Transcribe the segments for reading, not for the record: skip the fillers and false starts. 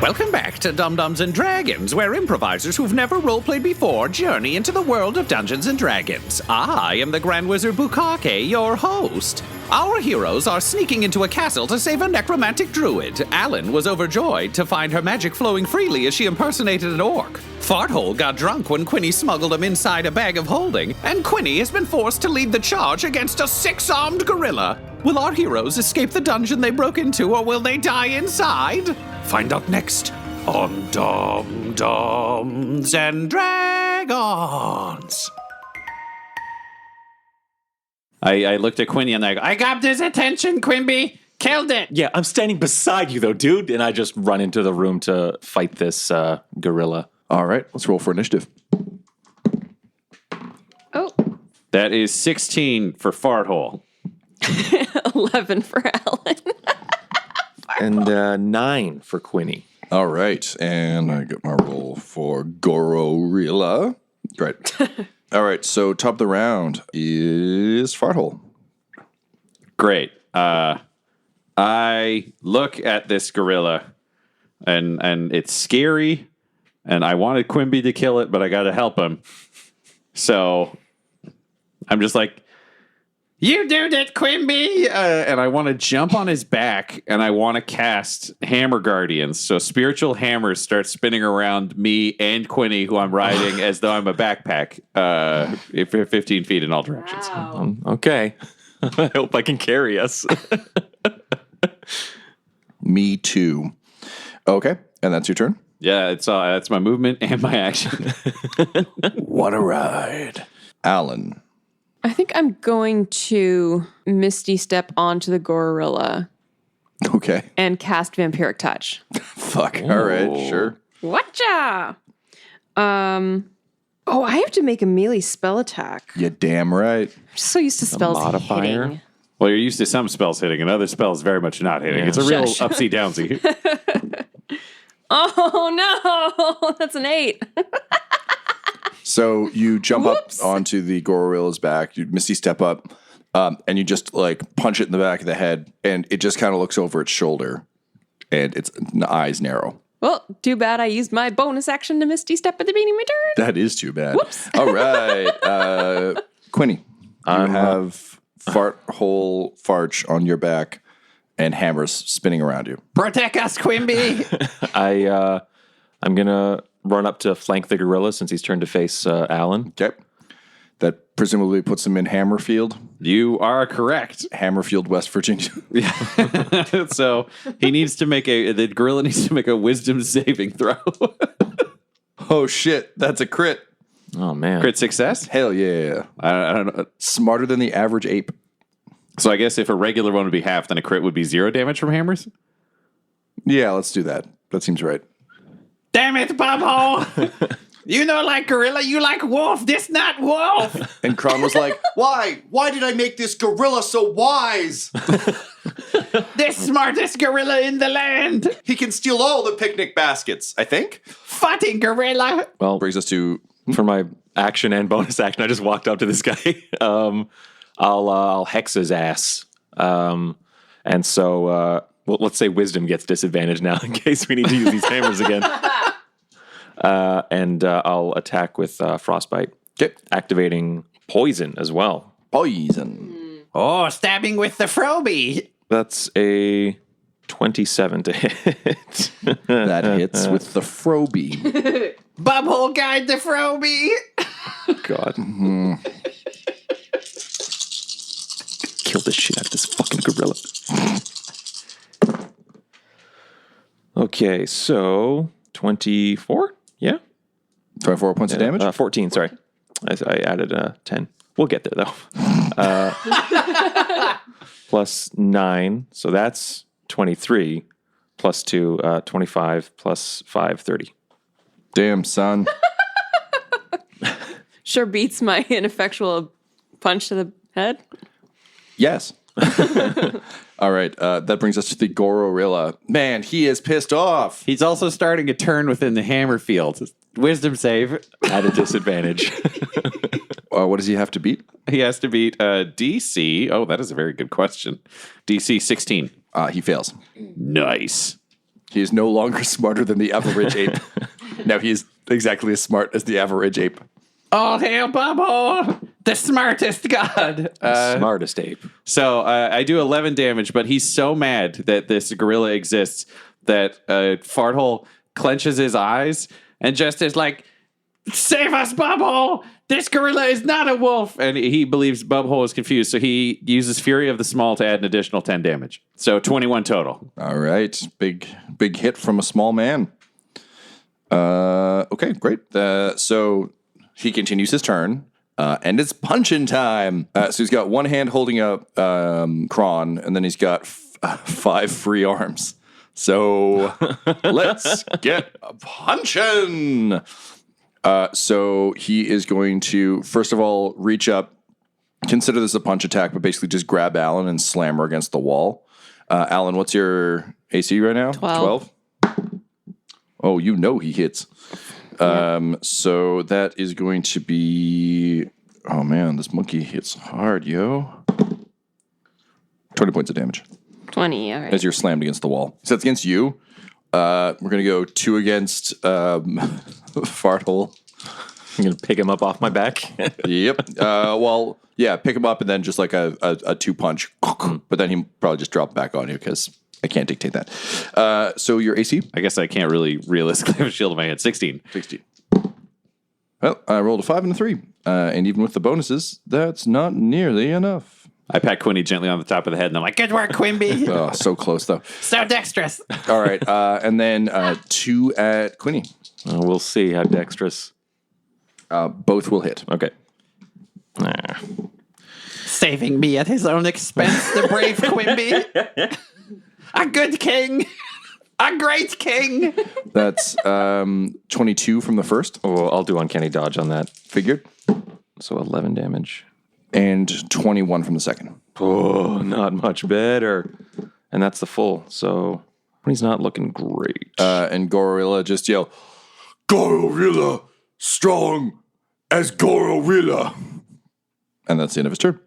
Welcome back to Dum-Dums and Dragons, where improvisers who've never roleplayed before journey into the world of Dungeons and Dragons. I am the Grand Wizard Bukake, your host. Our heroes are sneaking into a castle to save a necromantic druid. Alan was overjoyed to find her magic flowing freely as she impersonated an orc. Farthole got drunk when Quinny smuggled him inside a bag of holding, and Quinny has been forced to lead the charge against a 6-armed gorilla. Will our heroes escape the dungeon they broke into, or will they die inside? Find out next on Dum-Dums and Dragons. I looked at Quinny and I go, I got his attention, Quimby. Killed it. Yeah, I'm standing beside you, though, dude. And I just run into the room to fight this gorilla. All right, let's roll for initiative. Oh. That is 16 for Farthole. 11 for Alan. And 9 for Quinny. All right, and I get my roll for Gorilla. Great. All right, so top of the round is Farthole. Great. I look at this gorilla, and it's scary, and I wanted Quimby to kill it, but I got to help him. So I'm just like, you do it, Quimby! And I want to jump on his back, and I want to cast Hammer Guardians. So spiritual hammers start spinning around me and Quinny, who I'm riding as though I'm a backpack, 15 feet in all directions. Wow. Okay. I hope I can carry us. Me too. Okay, and that's your turn? Yeah, that's my movement and my action. What a ride. Alan. I think I'm going to Misty Step onto the gorilla Okay. and cast Vampiric Touch. Fuck. All right, sure. Whatcha? I have to make a melee spell attack. You damn right. I'm just so used to spells modifier? hitting. Well, you're used to some spells hitting and other spells very much not hitting. Yeah. It's a real Shush. upsy-downsy. Oh, no. That's an 8. So you jump Whoops. up onto the gorilla's back, you misty step up, and you just like punch it in the back of the head, and it just kind of looks over its shoulder, and its eyes narrow. Well, too bad I used my bonus action to Misty Step at the beginning of my turn. That is too bad. Whoops. All right. Quinny, you have fart hole farch on your back and hammers spinning around you. Protect us, Quimby! I'm going to run up to flank the gorilla since he's turned to face Alan. Okay. That presumably puts him in Hammerfield. You are correct. Hammerfield, West Virginia. So the gorilla needs to make a wisdom saving throw. Oh, shit. That's a crit. Oh, man. Crit success? Hell yeah. I don't know. Smarter than the average ape. So I guess if a regular one would be half, then a crit would be 0 damage from hammers? Yeah, let's do that. That seems right. Damn it, Bubhole! You know, like gorilla, you like wolf. This not wolf. And Kron was like, why? Why did I make this gorilla so wise? The smartest gorilla in the land. He can steal all the picnic baskets, I think. Fighting gorilla. Well, Brings us to... for my action and bonus action, I just walked up to this guy. I'll hex his ass. And so, well, let's say wisdom gets disadvantage now in case we need to use these hammers again. And I'll attack with frostbite. Okay. Activating poison as well. Poison. Oh, stabbing with the Froby. That's a 27 to hit. That hits with the Froby. Bubhole guide the Froby. God. Kill the shit out of this fucking gorilla. Okay, so 24? Yeah? 24 points of damage? 14, sorry. I added 10. We'll get there, though. Plus 9, so that's 23. Plus 2, 25. Plus 5, 30. Damn, son. Sure beats my ineffectual punch to the head. Yes. All right. That brings us to the Gorilla. Man, he is pissed off. He's also starting a turn within the hammer field. Wisdom save. At a disadvantage. What does he have to beat? He has to beat DC. Oh, that is a very good question. DC 16. He fails. Nice. He is no longer smarter than the average ape. Now he is exactly as smart as the average ape. All hail Bubble, the smartest god. Smartest ape. So I do 11 damage, but he's so mad that this gorilla exists that Farthole clenches his eyes and just is like, save us, Bubble! This gorilla is not a wolf! And he believes Bubhole is confused, so he uses Fury of the Small to add an additional 10 damage. So 21 total. All right. Big hit from a small man. Okay, great. So he continues his turn, and it's punching time. So he's got one hand holding up Kron, and then he's got 5 free arms. So let's get punching. So he is going to, first of all, reach up, consider this a punch attack, but basically just grab Alan and slam her against the wall. Alan, what's your AC right now? 12. Oh, you know he hits. So that is going to be, oh man, this monkey hits hard, yo. 20 points of damage. 20, all right. As you're slammed against the wall. So that's against you. We're going to go 2 against Farthole. I'm going to pick him up off my back. Yep. Well, yeah, pick him up and then just like a 2-punch. But then he probably just drop back on you because I can't dictate that. So your AC? I guess I can't really realistically have a shield in my hand. 16. 16. Well, I rolled a 5 and a 3. And even with the bonuses, that's not nearly enough. I pat Quinny gently on the top of the head, and I'm like, good work, Quimby. Oh, so close, though. So dexterous. All right. And then 2 at Quinny. We'll see how dexterous. Both will hit. Okay. Saving me at his own expense, the brave Quimby. A good king. A great king. That's 22 from the first. Oh, I'll do uncanny dodge on that. Figured. So 11 damage. And 21 from the second. Oh, not much better. And that's the full. So he's not looking great. And Gorilla just yell, Gorilla, strong as Gorilla. And that's the end of his turn.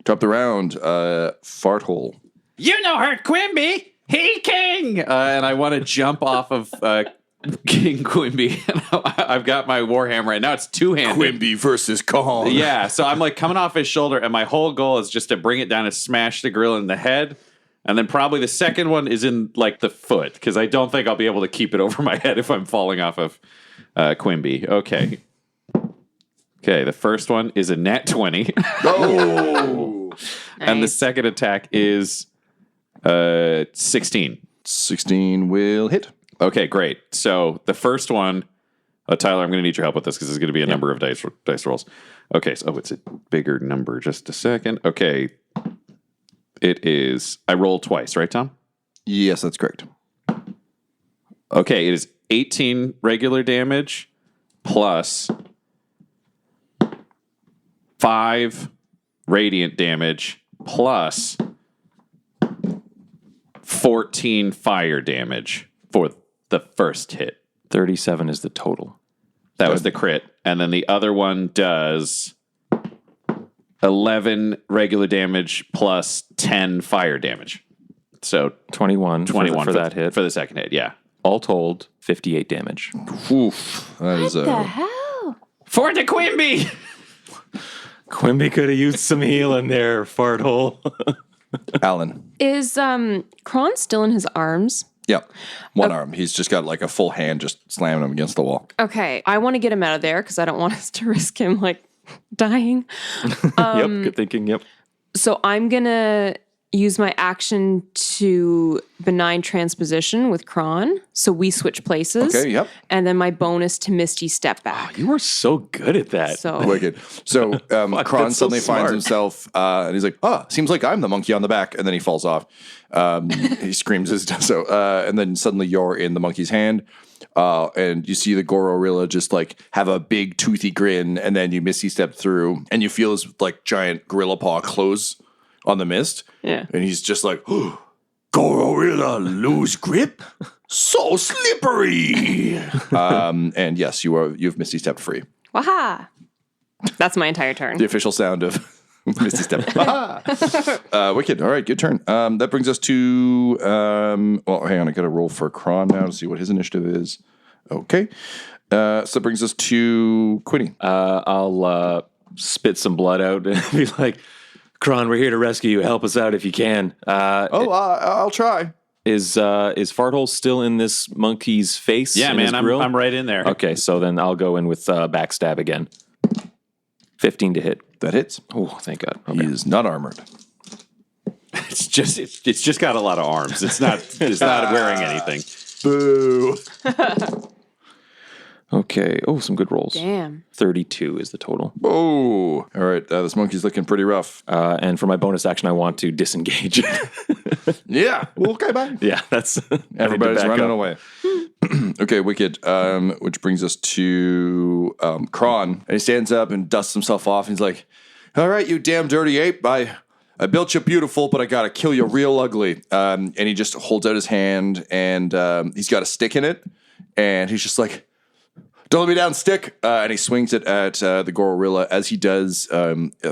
Top the round, Farthole. You know her, Quimby. He king. And I want to jump off of King Quimby. I've got my warhammer right now. It's 2-handed. Quimby versus Kong. Yeah, so I'm like coming off his shoulder, and my whole goal is just to bring it down and smash the gorilla in the head. And then probably the second one is in like the foot, because I don't think I'll be able to keep it over my head if I'm falling off of Quimby. Okay, the first one is a nat 20. Oh! And the second attack is 16. 16 will hit. Okay, great. So the first one, Tyler, I'm going to need your help with this because there's going to be a number of dice rolls. Okay, so it's a bigger number. Just a second. Okay, it is. I rolled twice, right, Tom? Yes, that's correct. Okay, it is 18 regular damage plus 5 radiant damage plus 14 fire damage for the first hit. 37 is the total. That was the crit. And then the other one does 11 regular damage plus 10 fire damage. So 21 for that hit. For the second hit, yeah. All told, 58 damage. Oof. That is What the hell? For the Quimby! Quimby could have used some healing there, farthole. Alan. Is Kron still in his arms? Yeah. One arm. He's just got like a full hand just slamming him against the wall. Okay, I want to get him out of there because I don't want us to risk him like dying. Yep, good thinking, yep. So I'm gonna use my action to benign transposition with Kron. So we switch places. Okay, yep. And then my bonus to Misty step back. You are so good at that. So Wicked. So Kron that's so suddenly finds smart. himself, and he's like, seems like I'm the monkey on the back. And then he falls off. He screams and then suddenly you're in the monkey's hand. And you see the Gorilla just like have a big toothy grin, and then you Misty step through, and you feel his like giant gorilla paw close on the mist. yeah. And he's just like, Gorilla lose grip? So slippery. And yes, you've Misty stepped free. Waha! That's my entire turn. The official sound of Misty step. Wicked. All right, good turn. That brings us to, well, hang on. I got to roll for Kron now to see what his initiative is. Okay. So that brings us to Quinny. I'll spit some blood out and be like, Kron, we're here to rescue you. Help us out if you can. I'll try. Is Farthole still in this monkey's face? Yeah, in man, his I'm grill? right in there. Okay, so then I'll go in with backstab again. 15 to hit. That hits. Oh, thank God. He Okay. is not armored. It's just got a lot of arms. It's not wearing anything. Boo. Okay. Oh, some good rolls. Damn. 32 is the total. Oh. All right. This monkey's looking pretty rough. And for my bonus action, I want to disengage. Yeah. Okay, bye. Yeah, that's Everybody's running away. Okay, wicked. Which brings us to Kron. And he stands up and dusts himself off. And he's like, all right, you damn dirty ape. I built you beautiful, but I got to kill you real ugly. And he just holds out his hand and he's got a stick in it. And he's just like, don't let me down, stick. And he swings it at the gorilla. As he does,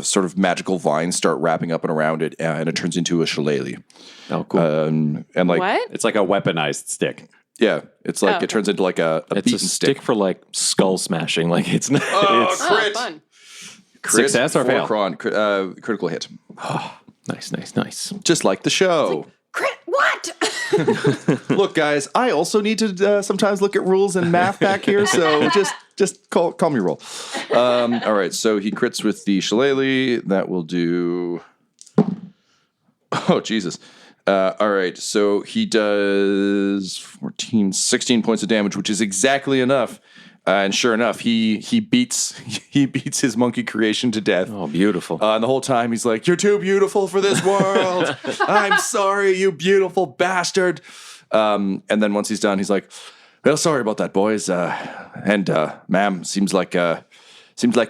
sort of magical vines start wrapping up and around it. And it turns into a shillelagh. Oh, cool. And like, What? It's like a weaponized stick. yeah, it's like Oh. it turns into like a It's beaten a stick for like skull smashing. Like it's not. it's, Oh, fun. Crit Success or for fail? Kron, critical hit. nice. Just like the show. Crit what? Look, guys, I also need to sometimes look at rules and math back here, so just call me roll. All right, so he crits with the shillelagh. That will do. Oh, Jesus. All right, so he does 16 points of damage, which is exactly enough. And sure enough, he beats his monkey creation to death. Oh, beautiful. And the whole time he's like, "You're too beautiful for this world. I'm sorry, you beautiful bastard." And then once he's done, he's like, "Well, sorry about that, boys. And ma'am, seems like my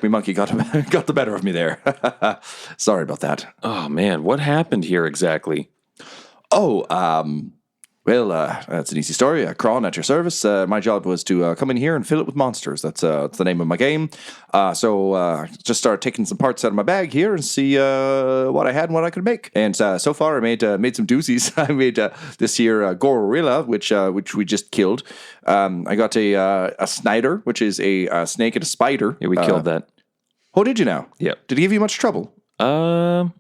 monkey got the better of me there. Sorry about that." Oh man, what happened here exactly? Oh, well, that's an easy story. Kron at your service. My job was to come in here and fill it with monsters. That's the name of my game. So just started taking some parts out of my bag here and see what I had and what I could make. And so far, I made some doozies. I made this here gorilla, which we just killed. I got a snider, which is a snake and a spider. Yeah, we killed that. Oh, did you now? Yep. Did he give you much trouble?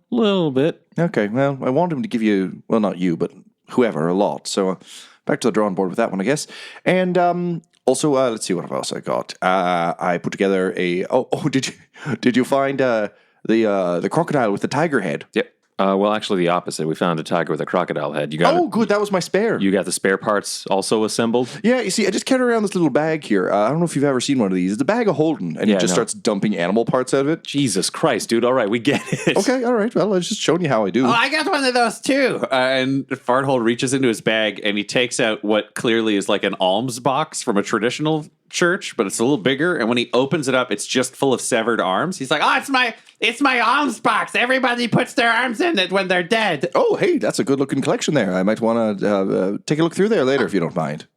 Little bit. Okay, well, I want him to give you, well, not you, but whoever, a lot. So back to the drawing board with that one, I guess. And also, let's see what else I got. I put together a. Oh, did you find the crocodile with the tiger head? Yep. Well, actually, the opposite. We found a tiger with a crocodile head. You got Oh, it? good. That was my spare. You got the spare parts also assembled? Yeah, you see, I just carry around this little bag here. I don't know if you've ever seen one of these. It's a bag of holding, and Yeah, it just no. starts dumping animal parts out of it. Jesus Christ, dude. All right, we get it. Okay, all right. Well, I was just showing you how I do. Oh, I got one of those too. And Farthole reaches into his bag and he takes out what clearly is like an alms box from a traditional church, but it's a little bigger. And when he opens it up, it's just full of severed arms. He's like, "Oh, it's my alms box. Everybody puts their arms in it when they're dead." Oh, hey, that's a good-looking collection there. I might want to take a look through there later if you don't mind.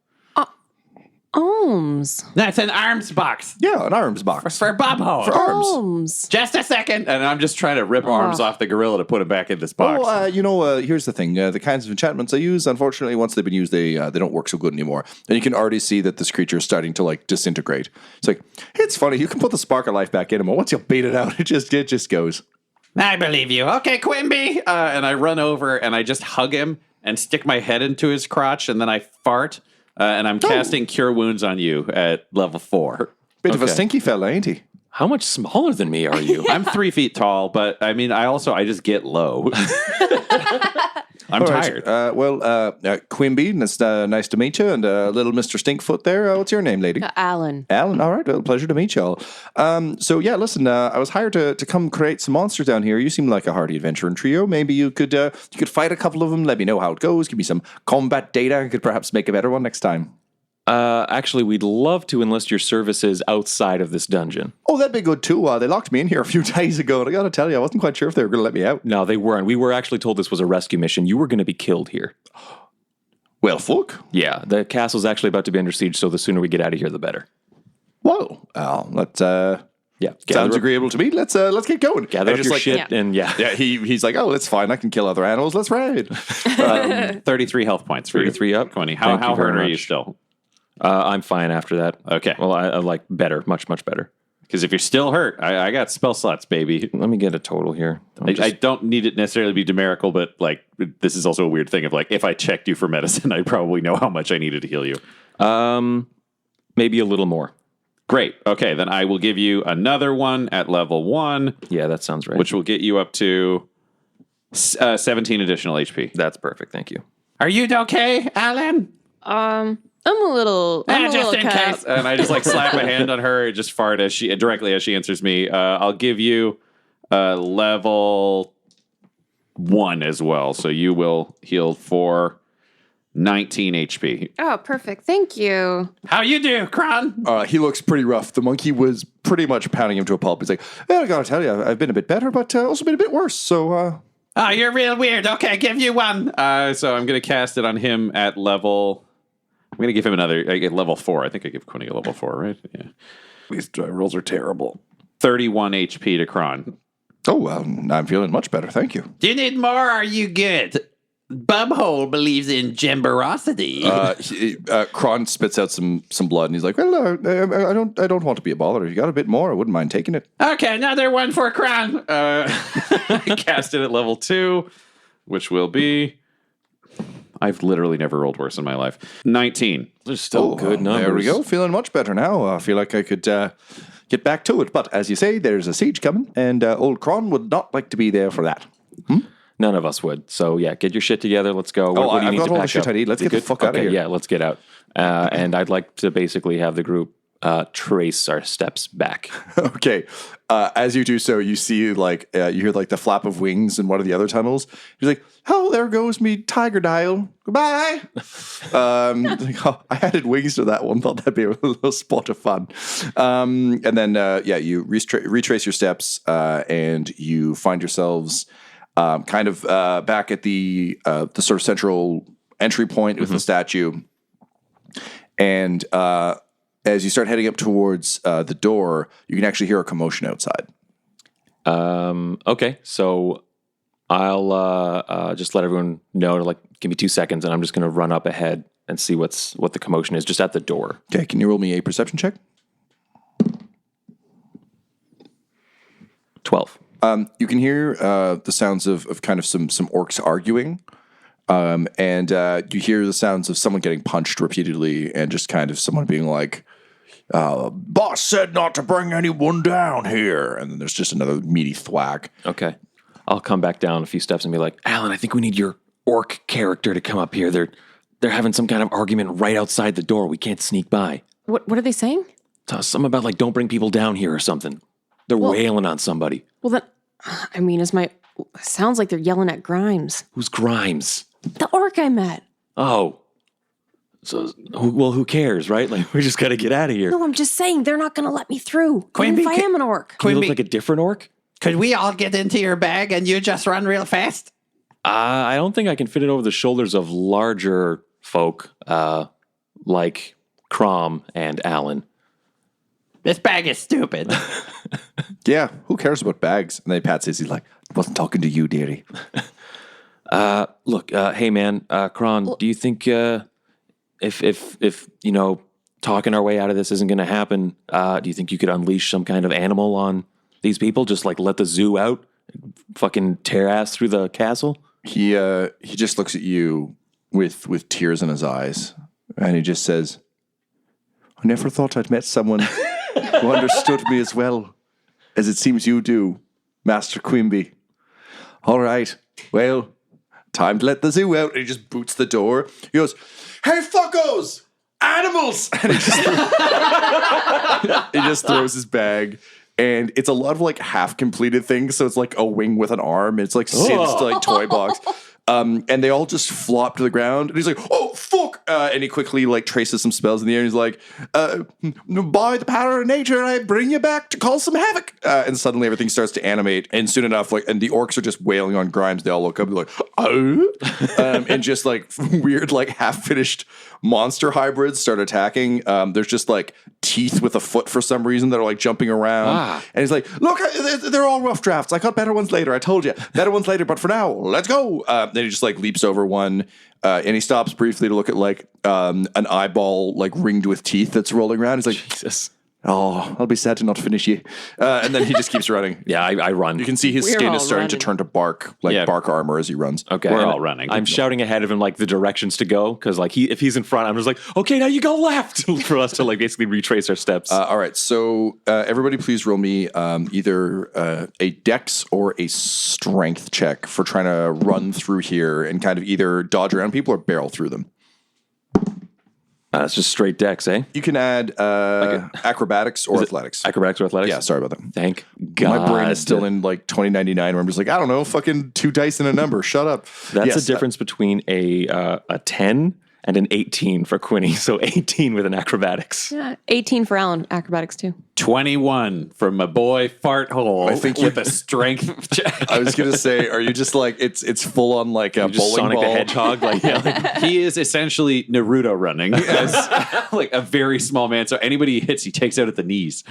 Alms. That's an arms box Yeah, an arms box. for Bob Hole. For arms. Alms. Just a second. And I'm just trying to rip arms off the gorilla to put it back in this box. Oh, here's the thing. The kinds of enchantments I use, unfortunately, once they've been used, they don't work so good anymore. And you can already see that this creature is starting to like disintegrate. It's like, it's funny. You can put the spark of life back in him, but once you beat it out, it just goes. I believe you. Okay, Quimby. And I run over and I just hug him and stick my head into his crotch and then I fart. And I'm casting Cure Wounds on you at level 4. Bit of a Okay. stinky fella, ain't he? How much smaller than me are you? I'm 3 feet tall, but I mean, I just get low. I'm tired. Quimby, it's nice to meet you. And little Mr. Stinkfoot there. What's your name, lady? Alan. Alan, all right, well, pleasure to meet y'all. So yeah, listen, I was hired to come create some monsters down here. You seem like a hardy adventuring trio. Maybe you could fight a couple of them. Let me know how it goes. Give me some combat data. I could perhaps make a better one next time. Actually, we'd love to enlist your services outside of this dungeon. Oh, that'd be good too. They locked me in here a few days ago, and I got to tell you, I wasn't quite sure if they were going to let me out. No, they weren't. We were actually told this was a rescue mission. You were going to be killed here. Well, fuck. Yeah, the castle's actually about to be under siege, so the sooner we get out of here, the better. Whoa. Well, Yeah. Sounds agreeable to me. Let's get going. Gather And up your shit and Yeah, he's like, oh, it's fine. I can kill other animals. Let's ride. 33 health points for 33 up. Quinny. Thank How you very hurt are you much. still? I'm fine after that. Okay. Well, I like better, much better. Because if you're still hurt, I got spell slots, baby. Let me get a total here. I don't need it necessarily to be numerical, but like this is also a weird thing of like if I checked you for medicine, I'd probably know how much I needed to heal you. Maybe a little more. Great. Okay, then I will give you another one at level 1, Yeah, that sounds right. which will get you up to 17 additional HP. That's perfect. Thank you. Are you okay, Alan? I'm a little cut up. And I just like slap a hand on her and just fart directly as she answers me. I'll give you level 1 as well. So you will heal for 19 HP. Oh, perfect. Thank you. How you do, Kron? He looks pretty rough. The monkey was pretty much pounding him to a pulp. He's like, I gotta tell you, I've been a bit better, but also been a bit worse. So, Oh, you're real weird. Okay, give you one. So I'm going to cast it on him at level... I'm going to give him another... level 4. I think I give Quinny a level 4, right? Yeah. These rolls are terrible. 31 HP to Kron. oh, well, I'm feeling much better. Thank you. Do you need more? Or are you good? Bubhole believes in gemberosity. Kron spits out some blood, and he's like, well, I don't want to be a bother. If you got a bit more, I wouldn't mind taking it. Okay, another one for Kron. I cast it at level 2, which will be... I've literally never rolled worse in my life. 19. There's still good numbers. There we go. Feeling much better now. I feel like I could get back to it. But as you say, there's a siege coming, and old Kron would not like to be there for that. None of us would. So yeah, get your shit together. Let's go. What do you I've need got to all the pack shit up? I need. Let's get the fuck out of Okay, here. Yeah, let's get out. And I'd like to basically have the group trace our steps back. Okay. As you do so, you see you hear like the flap of wings in one of the other tunnels. He's like, oh, there goes me tiger dial. Goodbye. I added wings to that one. Thought that'd be a little spot of fun. And then, you retrace your steps and you find yourselves back at the sort of central entry point with the statue. And as you start heading up towards the door, you can actually hear a commotion outside. Okay, so I'll just let everyone know to give me 2 seconds, and I'm just going to run up ahead and see what the commotion is just at the door. Okay, can you roll me a perception check? 12. You can hear the sounds of kind of some orcs arguing. And you hear the sounds of someone getting punched repeatedly and just kind of someone being like, boss said not to bring anyone down here. And then there's just another meaty thwack. Okay. I'll come back down a few steps and be like, Alan, I think we need your orc character to come up here. They're having some kind of argument right outside the door. We can't sneak by. What are they saying? Something about don't bring people down here or something. They're wailing on somebody. Well, then, I mean, sounds like they're yelling at Grimes. Who's Grimes? The orc I met. Oh. So, who cares, right? We just got to get out of here. No, I'm just saying they're not going to let me through. Even if I am an orc. You look like a different orc? Could we all get into your bag and you just run real fast? I don't think I can fit it over the shoulders of larger folk like Crom and Alan. This bag is stupid. Yeah, who cares about bags? And then Pat says, he's like, wasn't talking to you, dearie. Look, hey man, Kron, do you think if talking our way out of this isn't going to happen, do you think you could unleash some kind of animal on these people? Just let the zoo out, fucking tear ass through the castle? He just looks at you with tears in his eyes, and he just says, I never thought I'd met someone who understood me as well as it seems you do, Master Quimby. All right, well, time to let the zoo out. And he just boots the door. He goes, hey, fuckos! Animals! And he just throws his bag. And it's a lot of half completed things. So it's like a wing with an arm. It's like Sid's toy box. And they all just flop to the ground. And he's like, oh, fuck! and he quickly like traces some spells in the air. And he's like, by the power of nature, I bring you back to cause some havoc. And suddenly everything starts to animate. And soon enough, like, and the orcs are just wailing on Grimes. They all look up and they're like, oh, and just like weird, like half-finished monster hybrids start attacking. There's just like teeth with a foot for some reason that are like jumping around. And he's like, look, they're all rough drafts. I got better ones later. I told you, better ones later. But for now, let's go. Then he just like leaps over one. And he stops briefly to look at like an eyeball like ringed with teeth that's rolling around. He's like, Jesus. Oh, I'll be sad to not finish you. And then he just keeps running. Yeah, I run. You can see his We're skin all is starting to running. turn to bark, like bark armor as he runs. Okay, We're and all running. I'm shouting ahead of him like the directions to go because like if he's in front, I'm just like, okay, now you go left for us to like basically retrace our steps. All right, so everybody, please roll me either a dex or a strength check for trying to run through here and kind of either dodge around people or barrel through them. It's just straight dex, eh? You can add acrobatics or athletics. Acrobatics or athletics? Yeah, sorry about that. Thank God. My brain is still in like 2099 where I'm just like, I don't know, fucking 2 dice and a number. Shut up. That's Yes, the difference between a 10 and an 18 for Quinny. So 18 with an acrobatics. Yeah, 18 for Alan, acrobatics too. 21 from my boy Farthole I think with a strength check. I was gonna say, are you just like it's full on like a Just bowling Sonic ball? the Hedgehog. Like, yeah. He is essentially Naruto running as like a very small man. So anybody he hits, he takes out at the knees.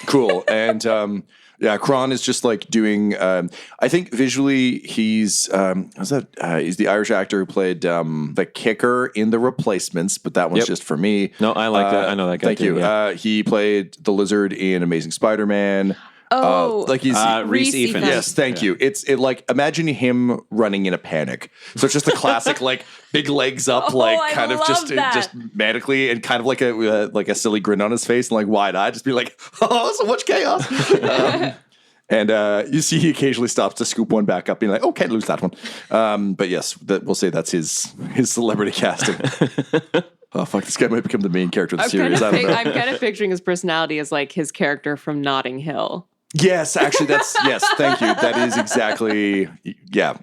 Cool. And yeah, Kron is just like doing. I think visually he's he's the Irish actor who played the kicker in The Replacements, but that one's Yep. just for me. No, I like that. I know that guy. Thank too, you. yeah. He played the Lizard in Amazing Spider-Man. Oh, Like he's Reese Reese Evans. Yes, thank you. It's like imagine him running in a panic. So it's just the classic like big legs up, Oh, like I kind of love just that. manically and kind of like a silly grin on his face and like wide eyed, just be like, oh, so much chaos. And you see he occasionally stops to scoop one back up, being like, oh, can't lose that one. But yes, we'll say that's his celebrity casting. Oh fuck! This guy might become the main character of the series. I don't know. I'm kind of picturing his personality as like his character from Notting Hill. Yes, actually, yes. Thank you. That is exactly, yeah.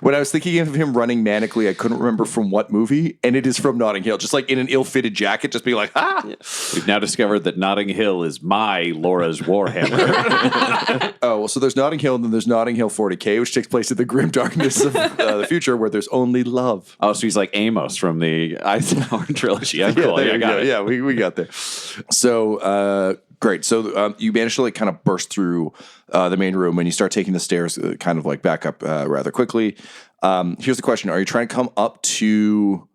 When I was thinking of him running manically, I couldn't remember from what movie, and it is from Notting Hill. Just like in an ill-fitted jacket, just being like, ah. We've now discovered that Notting Hill is my Laura's Warhammer. Oh, well, so there's Notting Hill, and then there's Notting Hill 40K, which takes place in the grim darkness of the future, where there's only love. Oh, so he's like Amos from the Eisenhower trilogy. I'm cool. there Yeah, I you got go. it. Yeah, we got there. So great. So you managed to like kind of burst through the main room, and you start taking the stairs kind of like back up rather quickly. Here's the question: are you trying to come up to,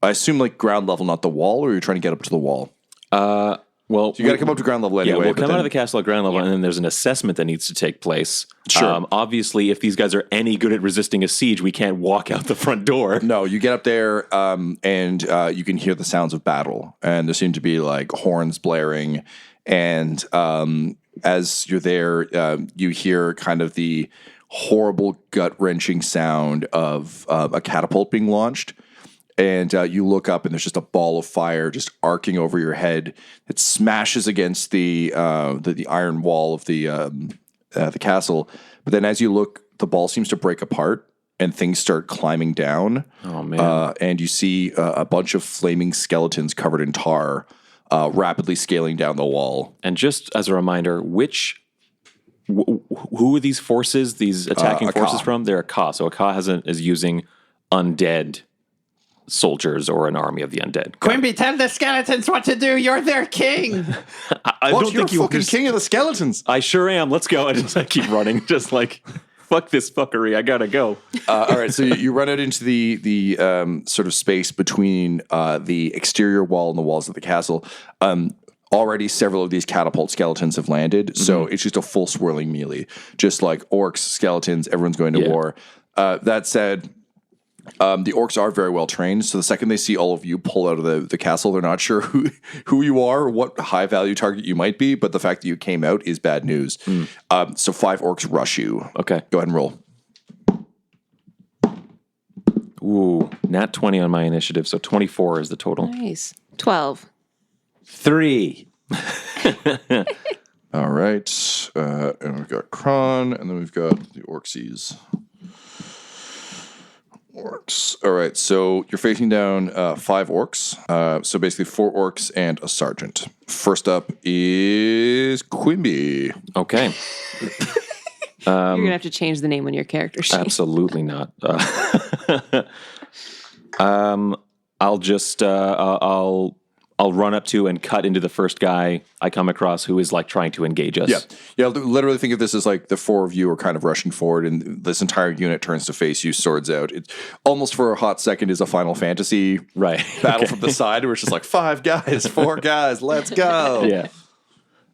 I assume like ground level, not the wall, or are you trying to get up to the wall? Well, You got to come up to ground level anyway. Yeah, we'll but come then- out of the castle at ground level, and then there's an assessment that needs to take place. Sure. Obviously, if these guys are any good at resisting a siege, we can't walk out the front door. No, you get up there and you can hear the sounds of battle, and there seem to be like horns blaring. And as you're there, you hear kind of the horrible, gut-wrenching sound of a catapult being launched. And you look up, and there's just a ball of fire just arcing over your head. It smashes against the iron wall of the castle. But then, as you look, the ball seems to break apart, and things start climbing down. Oh, man. And you see a bunch of flaming skeletons covered in tar, rapidly scaling down the wall. And just as a reminder, who are these forces, these attacking Akka. forces from? They're Akka. So Akka is using undead soldiers or an army of the undead. Quimby, tell the skeletons what to do. You're their king. I What? don't You're think you fucking king of the skeletons. I sure am. Let's go. I keep running, just like, fuck this fuckery. I gotta go. All right, so you run out into the sort of space between the exterior wall and the walls of the castle. Already several of these catapult skeletons have landed, so it's just a full swirling melee. Just like orcs, skeletons, everyone's going to Yeah. war. That said, the orcs are very well trained, so the second they see all of you pull out of the castle, they're not sure who you are or what high value target you might be, but the fact that you came out is bad news. So 5 orcs rush you. Okay. Go ahead and roll. Ooh, nat 20 on my initiative, so 24 is the total. Nice. 12. 3. All right, and we've got Kron, and then we've got the Orcsies. Orcs. All right, so you're facing down 5 orcs. So basically 4 orcs and a sergeant. First up is Quimby. Okay. You're gonna have to change the name on your character sheet. Absolutely not. I'll just I'll run up to and cut into the first guy I come across who is like trying to engage us. Yeah. Literally think of this as like the 4 of you are kind of rushing forward, and this entire unit turns to face you, swords out. It almost for a hot second is a Final Fantasy Right. battle from the side, where it's just like 5 guys, 4 guys, let's go.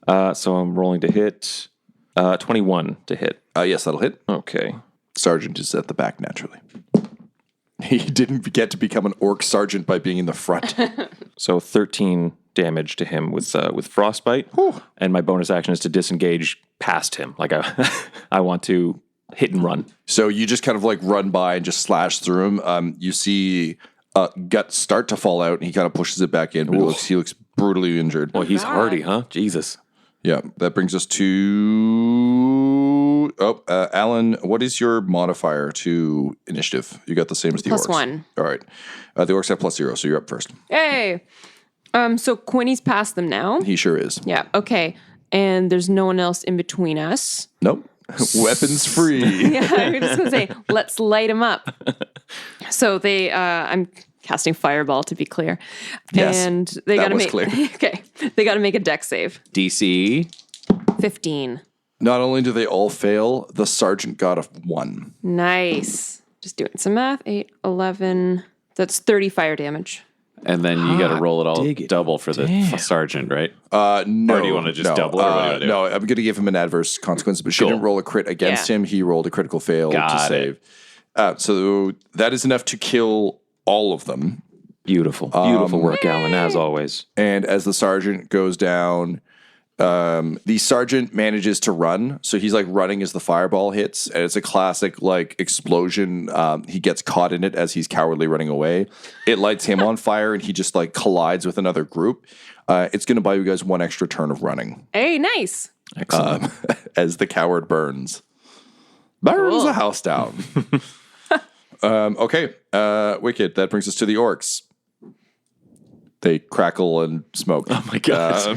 Yeah. So I'm rolling to hit. 21 to hit. Yes, that'll hit. Okay. Sergeant is at the back naturally. He didn't get to become an orc sergeant by being in the front. So 13 damage to him with frostbite. And my bonus action is to disengage past him. Like I want to hit and run. So you just kind of like run by and just slash through him. You see gut start to fall out, and he kind of pushes it back in. But he looks brutally injured. Well, he's hardy, huh? Jesus. Yeah, that brings us to Alan. What is your modifier to initiative? You got the same as the orcs. +1. All right, the orcs have +0, so you're up first. Hey. So Quinny's past them now. He sure is. Yeah. Okay. And there's no one else in between us. Nope. Weapons free. Yeah, I was just gonna say, let's light them up. So they, I'm casting fireball to be clear. Yes, and they that gotta was make clear. Okay. They gotta make a dex save. DC. 15. Not only do they all fail, the sergeant got a 1. Nice. Just doing some math. 8, 11. That's 30 fire damage. And then you got to roll it all dig it. double for the sergeant, right? No. Or do you wanna just double it, or what do you wanna do? No, I'm going to give him an adverse consequence, but she didn't roll a crit against him. He rolled a critical fail to Got save. So that is enough to kill all of them. Beautiful. Beautiful work, Alan, as always. And as the sergeant goes down, the sergeant manages to run. So he's like running as the fireball hits. And it's a classic like explosion. He gets caught in it as he's cowardly running away. It lights him on fire, and he just like collides with another group. It's going to buy you guys 1 extra turn of running. Hey, nice. Excellent. As the coward burns. Burns the house down. Okay. Wicked. That brings us to the orcs. They crackle and smoke. Oh my God.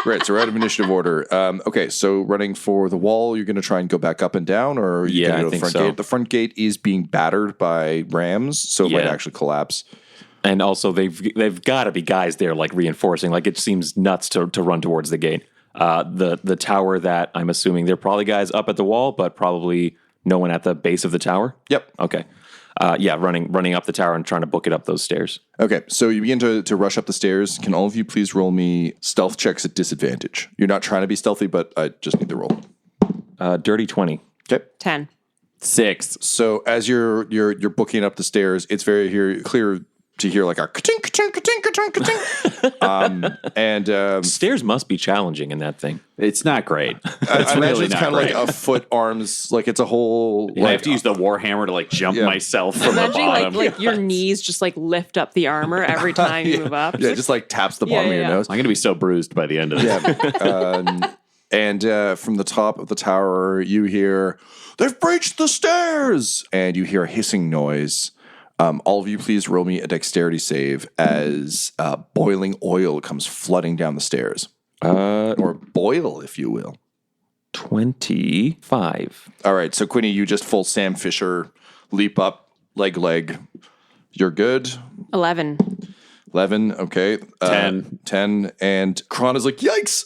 Right, so we're out of initiative order. Okay, so running for the wall, you're going to try and go back up and down, or you Yeah, can go I to the think front so. gate. The front gate is being battered by rams, so it might Yeah. actually collapse. And also, they've got to be guys there, like reinforcing. Like it seems nuts to run towards the gate. The tower that I'm assuming there are probably guys up at the wall, but probably no one at the base of the tower. Yep. Okay. Running up the tower and trying to book it up those stairs. Okay, so you begin to rush up the stairs. Can all of you please roll me stealth checks at disadvantage? You're not trying to be stealthy, but I just need the roll. Dirty 20. Okay. 10. 6. So as you're booking up the stairs, it's very clear to hear like a ka-tink, ka-tink, ka-tink, ka-tink, ka-tink. And Stairs must be challenging in that thing. It's not great. I imagine really it's not kind of like great. a foot, arms, like it's a whole. I have to use the warhammer to like jump Yeah. myself from the Imagine bottom. like your knees just like lift up the armor every time you move up. Yeah, it just like taps the bottom of your yeah. nose. I'm going to be so bruised by the end of this. And from the top of the tower, you hear, "They've breached the stairs!" And you hear a hissing noise. All of you, please roll me a dexterity save as boiling oil comes flooding down the stairs. Or boil, if you will. 25. All right, so Quinny, you just full Sam Fisher, leap up, leg. You're good. 11. 11, okay. 10. 10, and Kron is like, yikes!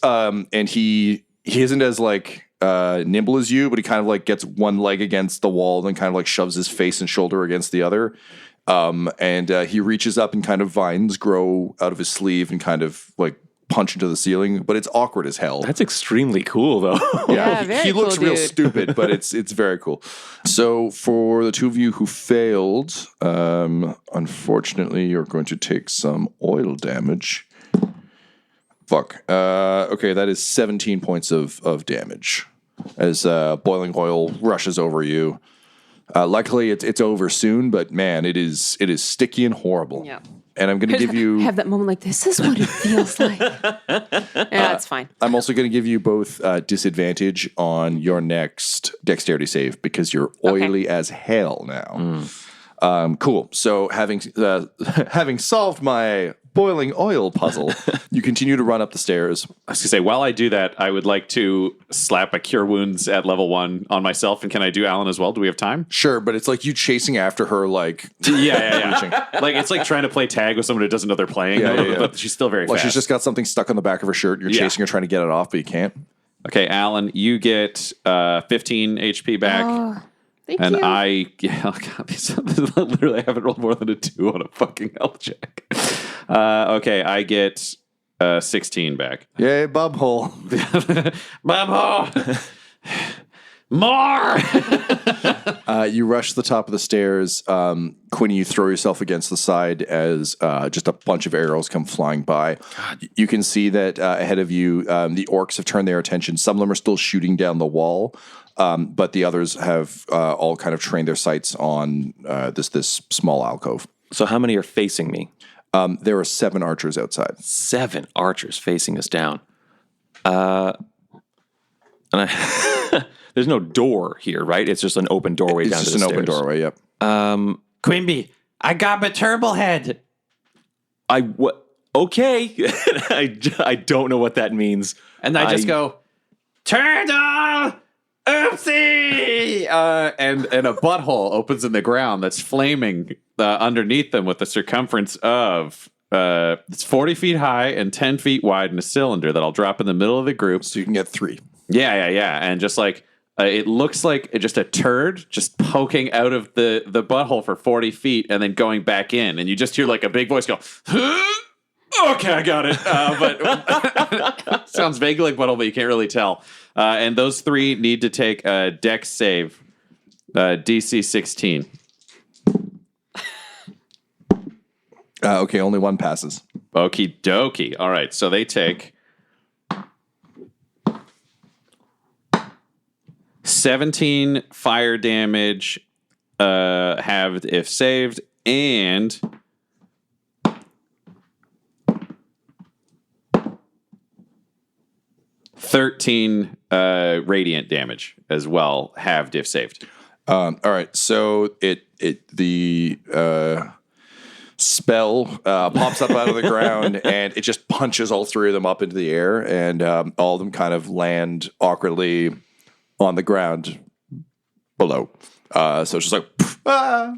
And he isn't as like nimble as you, but he kind of like gets one leg against the wall, then kind of like shoves his face and shoulder against the other. And he reaches up and kind of vines grow out of his sleeve and kind of like punch into the ceiling, but it's awkward as hell. That's extremely cool, though. Yeah, very he looks cool, real dude. stupid, but it's very cool. So for the two of you who failed, unfortunately, you're going to take some oil damage. Fuck. Okay, that is 17 points of damage as boiling oil rushes over you. Luckily, it's over soon, but man, it is sticky and horrible. Yeah. And I'm going to give you. Have that moment like, this is what it feels like. Yeah, that's fine. I'm also going to give you both disadvantage on your next dexterity save because you're oily as hell now. Cool. So having solved my boiling oil puzzle, you continue to run up the stairs. I was going to say, while I do that, I would like to slap a Cure Wounds at level 1 on myself. And can I do Alan as well? Do we have time? Sure, but it's like you chasing after her, like Yeah. Like, it's like trying to play tag with someone who doesn't know they're playing. But she's still very fast. She's just got something stuck on the back of her shirt. You're chasing her, trying to get it off, but you can't. Okay, Alan, you get 15 HP back. Oh, thank and you. oh God, literally, I haven't rolled more than a 2 on a fucking health check. Okay, I get 16 back. Yay, bub hole. Bub hole! More! You rush to the top of the stairs. Quinny, you throw yourself against the side as just a bunch of arrows come flying by. You can see that ahead of you, the orcs have turned their attention. Some of them are still shooting down the wall, but the others have all kind of trained their sights on this small alcove. So how many are facing me? There are 7 archers outside. 7 archers facing us down. And there's no door here, right? It's just an open doorway down to the It's just stairs. an open doorway, yep. Quimby, I got my turbo head. Okay. I don't know what that means. And I just go, turtle! Oopsie! And a butthole opens in the ground that's flaming underneath them with a circumference of it's 40 feet high and 10 feet wide in a cylinder that I'll drop in the middle of the group. So you can get 3. Yeah. And just like it looks like just a turd just poking out of the butthole for 40 feet and then going back in. And you just hear like a big voice go, okay, I got it. But sounds vaguely like butthole, but you can't really tell. And those 3 need to take a dex save, DC 16. Okay, only 1 passes. Okie dokie. All right, so they take 17 fire damage, halved if saved, and 13 radiant damage as well, halved if saved. All right, so the spell pops up out of the ground and it just punches all 3 of them up into the air, and all of them kind of land awkwardly on the ground below. So it's just like, ah!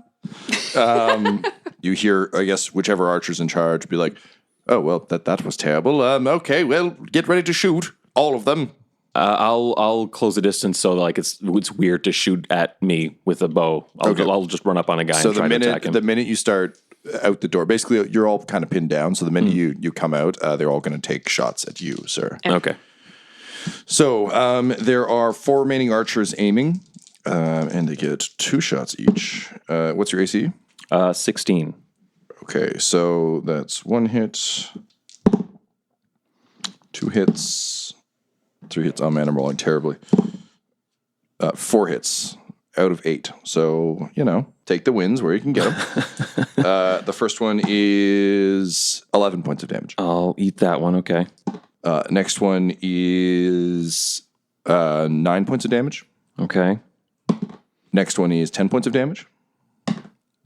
You hear, I guess, whichever archer's in charge be like, oh, well, that was terrible. Okay, well, get ready to shoot. All of them. I'll close the distance so like it's weird to shoot at me with a bow. I'll just run up on a guy and try to attack him. The minute you start out the door, basically you're all kind of pinned down. So the minute you come out, they're all going to take shots at you, sir. Okay. So there are 4 remaining archers aiming, and they get 2 shots each. What's your AC? 16. Okay, so that's 1 hit, 2 hits, 3 hits. Oh man, I'm rolling terribly. 4 hits out of 8. So, take the wins where you can get them. The first one is 11 points of damage. I'll eat that one. Okay. Next one is 9 points of damage. Okay. Next one is 10 points of damage.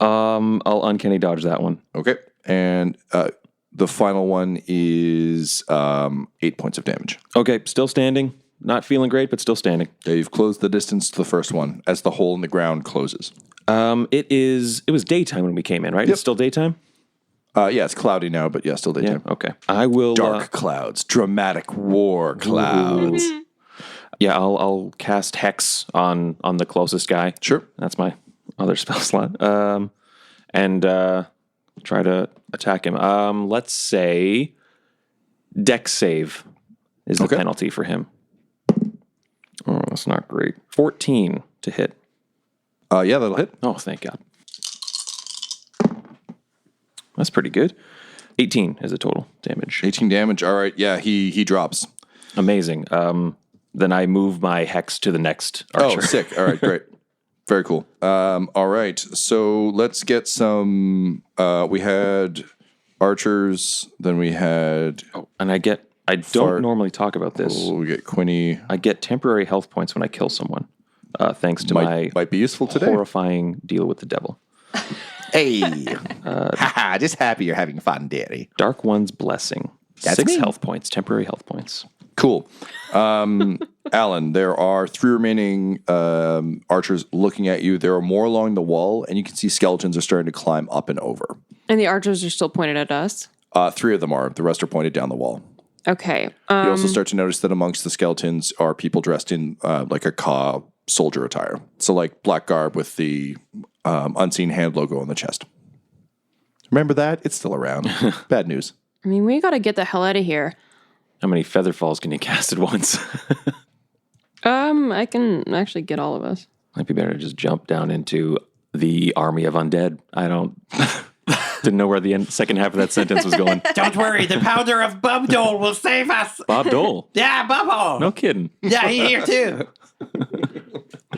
I'll uncanny dodge that one. Okay. And the final one is 8 points of damage. Okay, still standing. Not feeling great, but still standing. Yeah, you've closed the distance to the first one as the hole in the ground closes. It was daytime when we came in, right? Yep. It's still daytime? Yeah, it's cloudy now, but yeah, still daytime. Yeah, okay. I will Dark clouds, dramatic war clouds. Yeah, I'll cast Hex on the closest guy. Sure. That's my other spell slot. And try to attack him. Let's say Dex save is the penalty for him. Oh, that's not great. 14 to hit. Yeah, that'll hit. Oh, thank God. That's pretty good. 18 is the total damage. 18 damage. All right. Yeah, he drops. Amazing. Then I move my Hex to the next archer. Oh, sick. All right, great. Very cool. All right. So let's get some. We had archers. Then we had. And I don't Fart. normally talk about this. We get Quinny. I get temporary health points when I kill someone, thanks to my Might be useful today. horrifying deal with the devil. Hey, just happy you're having fun, Daddy. Dark One's Blessing. That's 6 me. health points, temporary health points. Cool. Alan, there are 3 remaining archers looking at you. There are more along the wall, and you can see skeletons are starting to climb up and over. And the archers are still pointed at us. 3 of them are. The rest are pointed down the wall. Okay. You also start to notice that amongst the skeletons are people dressed in like a Ka soldier attire. So like black garb with the unseen hand logo on the chest. Remember that? It's still around. Bad news. I mean, we got to get the hell out of here. How many feather falls can you cast at once? I can actually get all of us. Might be better to just jump down into the army of undead. I didn't know where the second half of that sentence was going. Don't worry, the powder of Bob Dole will save us. Bob Dole. Yeah, Bubble. No kidding. Yeah, he here too.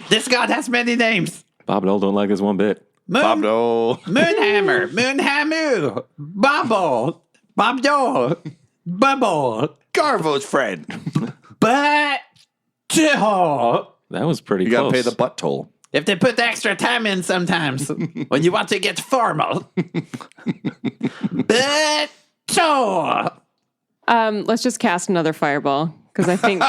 This god has many names. Bob Dole don't like this one bit. Bob Dole. Moonhammer, Moonhamu, Bubble, Bob Dole, Bubble, Garvo's friend. but That was pretty You close. got to pay the butt toll. if they put the extra time in sometimes when you want to get formal. But Let's just cast another fireball because I think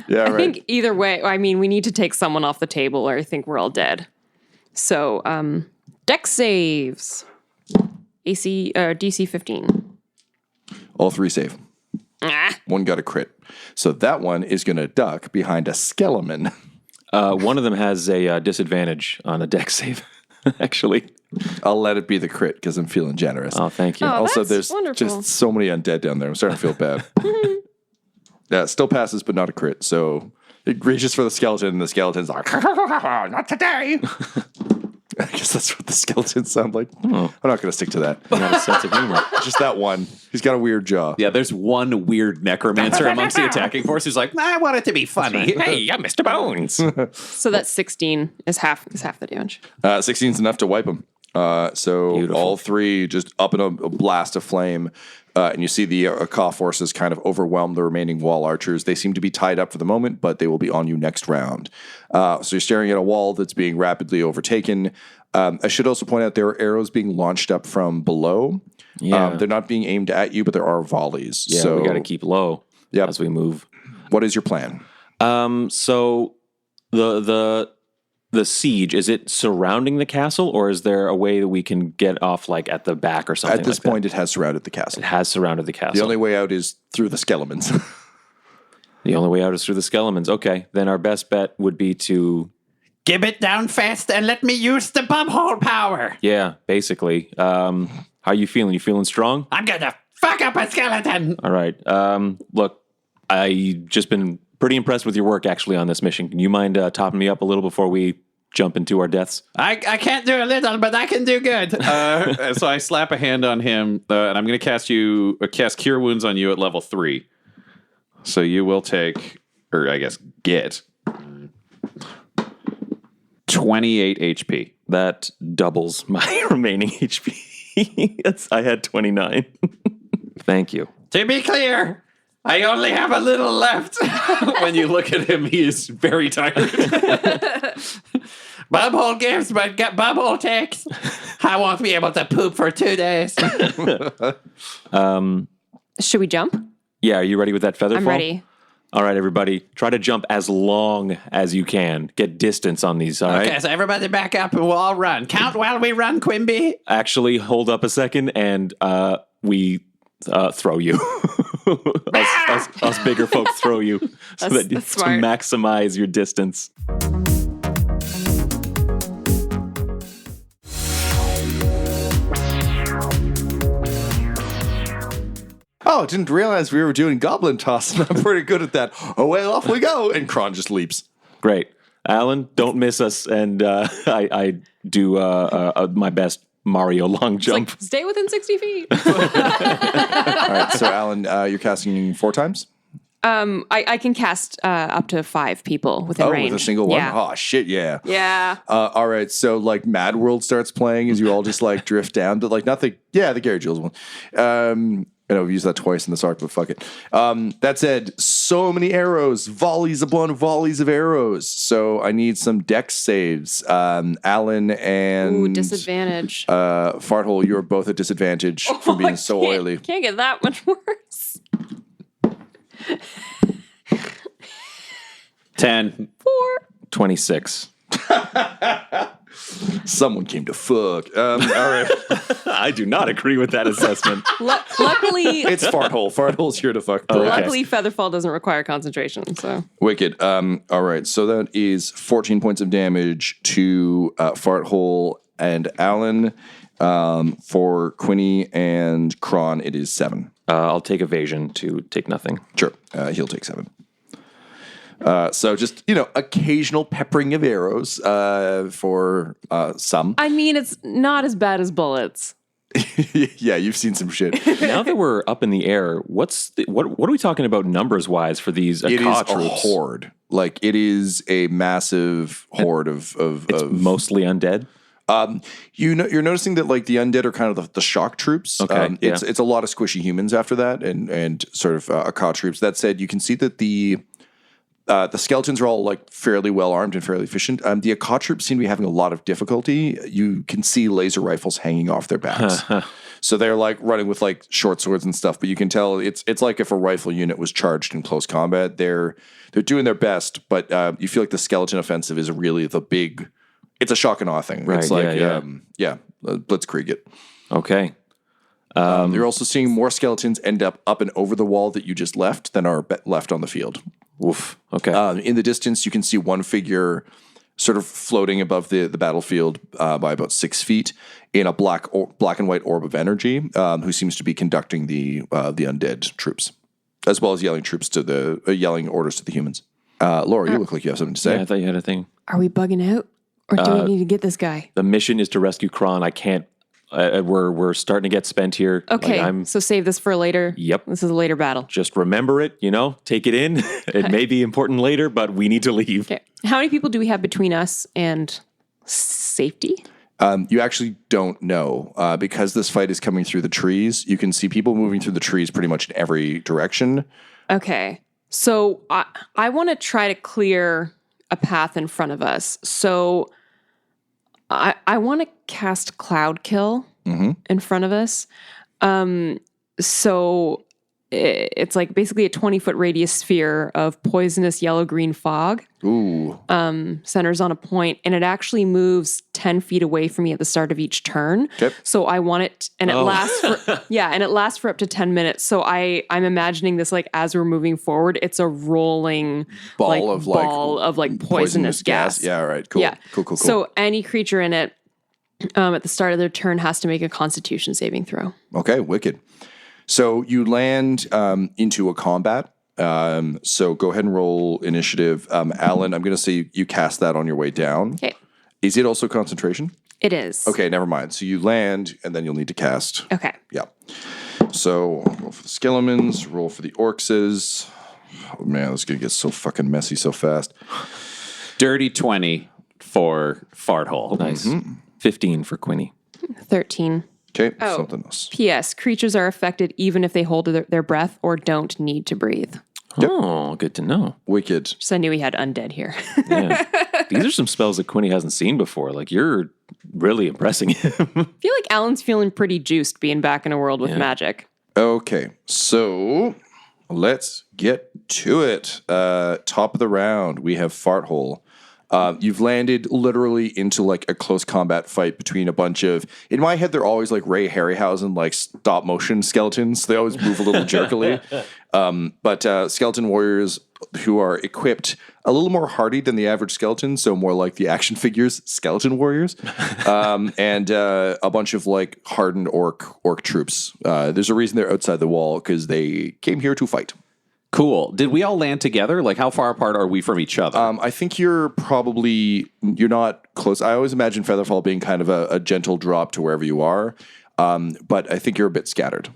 Yeah, I think either way. I mean, we need to take someone off the table, or I think we're all dead. So, dex saves. DC 15. All 3 save. One got a crit. So that one is going to duck behind a skeleton. One of them has a disadvantage on a dex save, actually. I'll let it be the crit because I'm feeling generous. Oh, thank you. Oh, Also, that's there's wonderful. just so many undead down there. I'm starting to feel bad. Yeah, it still passes, but not a crit. So it reaches for the skeleton, and the skeleton's like, not today. I guess that's what the skeletons sound like. I'm not going to stick to that. You got a sense of humor. Just that one. He's got a weird jaw. Yeah, there's one weird necromancer amongst the attacking force who's like, I want it to be funny. Hey, I'm Mr. Bones. So that's 16 is half the damage. 16's enough to wipe him. So Beautiful. all 3 just up in a blast of flame. And you see the Ka forces kind of overwhelm the remaining wall archers. They seem to be tied up for the moment, but they will be on you next round. So you're staring at a wall that's being rapidly overtaken. I should also point out there are arrows being launched up from below. Yeah. They're not being aimed at you, but there are volleys. Yeah, so we got to keep low Yep. as we move. What is your plan? So the siege, is it surrounding the castle, or is there a way that we can get off like at the back or something? At this like that? point, it has surrounded the castle. It has surrounded the castle. The only way out is through the skeletons. The only way out is through the skeletons. Okay, then our best bet would be to, Give it down fast and let me use the bumhole power. yeah, basically. How are you feeling? You feeling strong? I'm gonna fuck up a skeleton. All right. Look, I just been pretty impressed with your work actually on this mission. Can you mind topping me up a little before we jump into our deaths? I can't do a little, but I can do good. so I slap a hand on him, and I'm going to cast Cure Wounds on you at level 3. So you will take, or I guess get, 28 HP. That doubles my remaining HP. I had 29. Thank you. To be clear, I only have a little left. When you look at him, he is very tired. Bubhole gives, but bubhole takes. I won't be able to poop for 2 days. Should we jump? Yeah, are you ready with that feather I'm fall? ready. All right, everybody. Try to jump as long as you can. Get distance on these, all right? Okay, so everybody back up and we'll all run. Count while we run, Quimby. Actually, hold up a second and we throw you. us bigger folks throw you so That's to smart. maximize your distance. Oh, didn't realize we were doing goblin toss. I'm pretty good at that. Oh, well, off we go. And Kron just leaps. Great. Alan, don't miss us. And I do my best Mario long jump. Like, stay within 60 feet. All right, so Alan, you're casting 4 times? I can cast up to 5 people within range. With a single one? Yeah. Oh, shit, yeah. Yeah. All right, so like Mad World starts playing as you all just like drift down, but like nothing. Yeah, the Gary Jules one. I know we've used that twice in this arc, but fuck it. That said, so many arrows, volleys upon volleys of arrows. So I need some dex saves. Alan and Ooh, disadvantage. Farthole, you're both at disadvantage from being so oily. Can't get that much worse. 10. 4. 26. Someone came to fuck. All right. I do not agree with that assessment. Luckily, It's Farthole. Farthole's here to fuck. Okay. luckily, Featherfall doesn't require concentration. So Wicked. All right. So that is 14 points of damage to Farthole and Alan. For Quinny and Kron, it is 7. I'll take evasion to take nothing. Sure. He'll take 7. So just, occasional peppering of arrows for some. I mean, it's not as bad as bullets. Yeah, you've seen some shit. Now that we're up in the air, what are we talking about numbers wise for these It is Akka a troops? horde. Like, it is a massive horde of It's mostly undead. You're noticing that like the undead are kind of the shock troops. Okay, It's a lot of squishy humans after that, and sort of Akka troops. That said, you can see that the skeletons are all like fairly well armed and fairly efficient. The Akka troops seem to be having a lot of difficulty. You can see laser rifles hanging off their backs. So they're like running with like short swords and stuff, but you can tell it's like if a rifle unit was charged in close combat. They're doing their best, but you feel like the skeleton offensive is really the big. It's a shock and awe thing. Right, It's like blitzkrieg it. Okay. You're also seeing more skeletons end up and over the wall that you just left than are left on the field. Woof. Okay. In the distance, you can see one figure sort of floating above the battlefield by about 6 feet in a black and white orb of energy, who seems to be conducting the undead troops, as well as yelling orders to the humans. Laura, you look like you have something to say. Yeah, I thought you had a thing. Are we bugging out? Or do we need to get this guy? The mission is to rescue Kron. I can't. We're starting to get spent here. Okay, so save this for later. Yep. This is a later battle. Just remember it. Take it in. It may be important later, but we need to leave. Okay. How many people do we have between us and safety? You actually don't know because this fight is coming through the trees. You can see people moving through the trees pretty much in every direction. Okay. So I want to try to clear a path in front of us. So I want to cast Cloud Kill in front of us. So it's like basically a 20-foot radius sphere of poisonous yellow-green fog. Ooh. Centers on a point, and it actually moves 10 feet away from me at the start of each turn. Okay. So I want it, and it lasts for up to 10 minutes. So I'm imagining this like as we're moving forward, it's a rolling ball of poisonous gas. Yeah, all right, cool. Yeah. Cool. So any creature in it at the start of their turn has to make a Constitution saving throw. Okay, wicked. So you land into a combat. So go ahead and roll initiative. Alan, I'm going to say you cast that on your way down. Okay. Is it also concentration? It is. Okay, never mind. So you land, and then you'll need to cast. Okay. Yeah. So roll for the skeletons, roll for the orcses. Oh, man, this is going to get so fucking messy so fast. Dirty 20 for Farthole. Nice. 15 for Quinny. 13. Okay, something else. P.S. Creatures are affected even if they hold their breath or don't need to breathe. Oh, good to know. Wicked. Just I knew we had undead here. Yeah. These are some spells that Quinny hasn't seen before. Like, you're really impressing him. I feel like Alan's feeling pretty juiced being back in a world with magic. Okay, so let's get to it. Top of the round, we have Farthole. You've landed literally into like a close combat fight between a bunch of, in my head, they're always like Ray Harryhausen, like stop motion skeletons. They always move a little jerkily. But skeleton warriors who are equipped a little more hardy than the average skeleton. So more like the action figures, skeleton warriors, and a bunch of like hardened orc troops. There's a reason they're outside the wall because they came here to fight. Cool. Did we all land together? Like, how far apart are we from each other? I think you're not close. I always imagine Featherfall being kind of a gentle drop to wherever you are, but I think you're a bit scattered.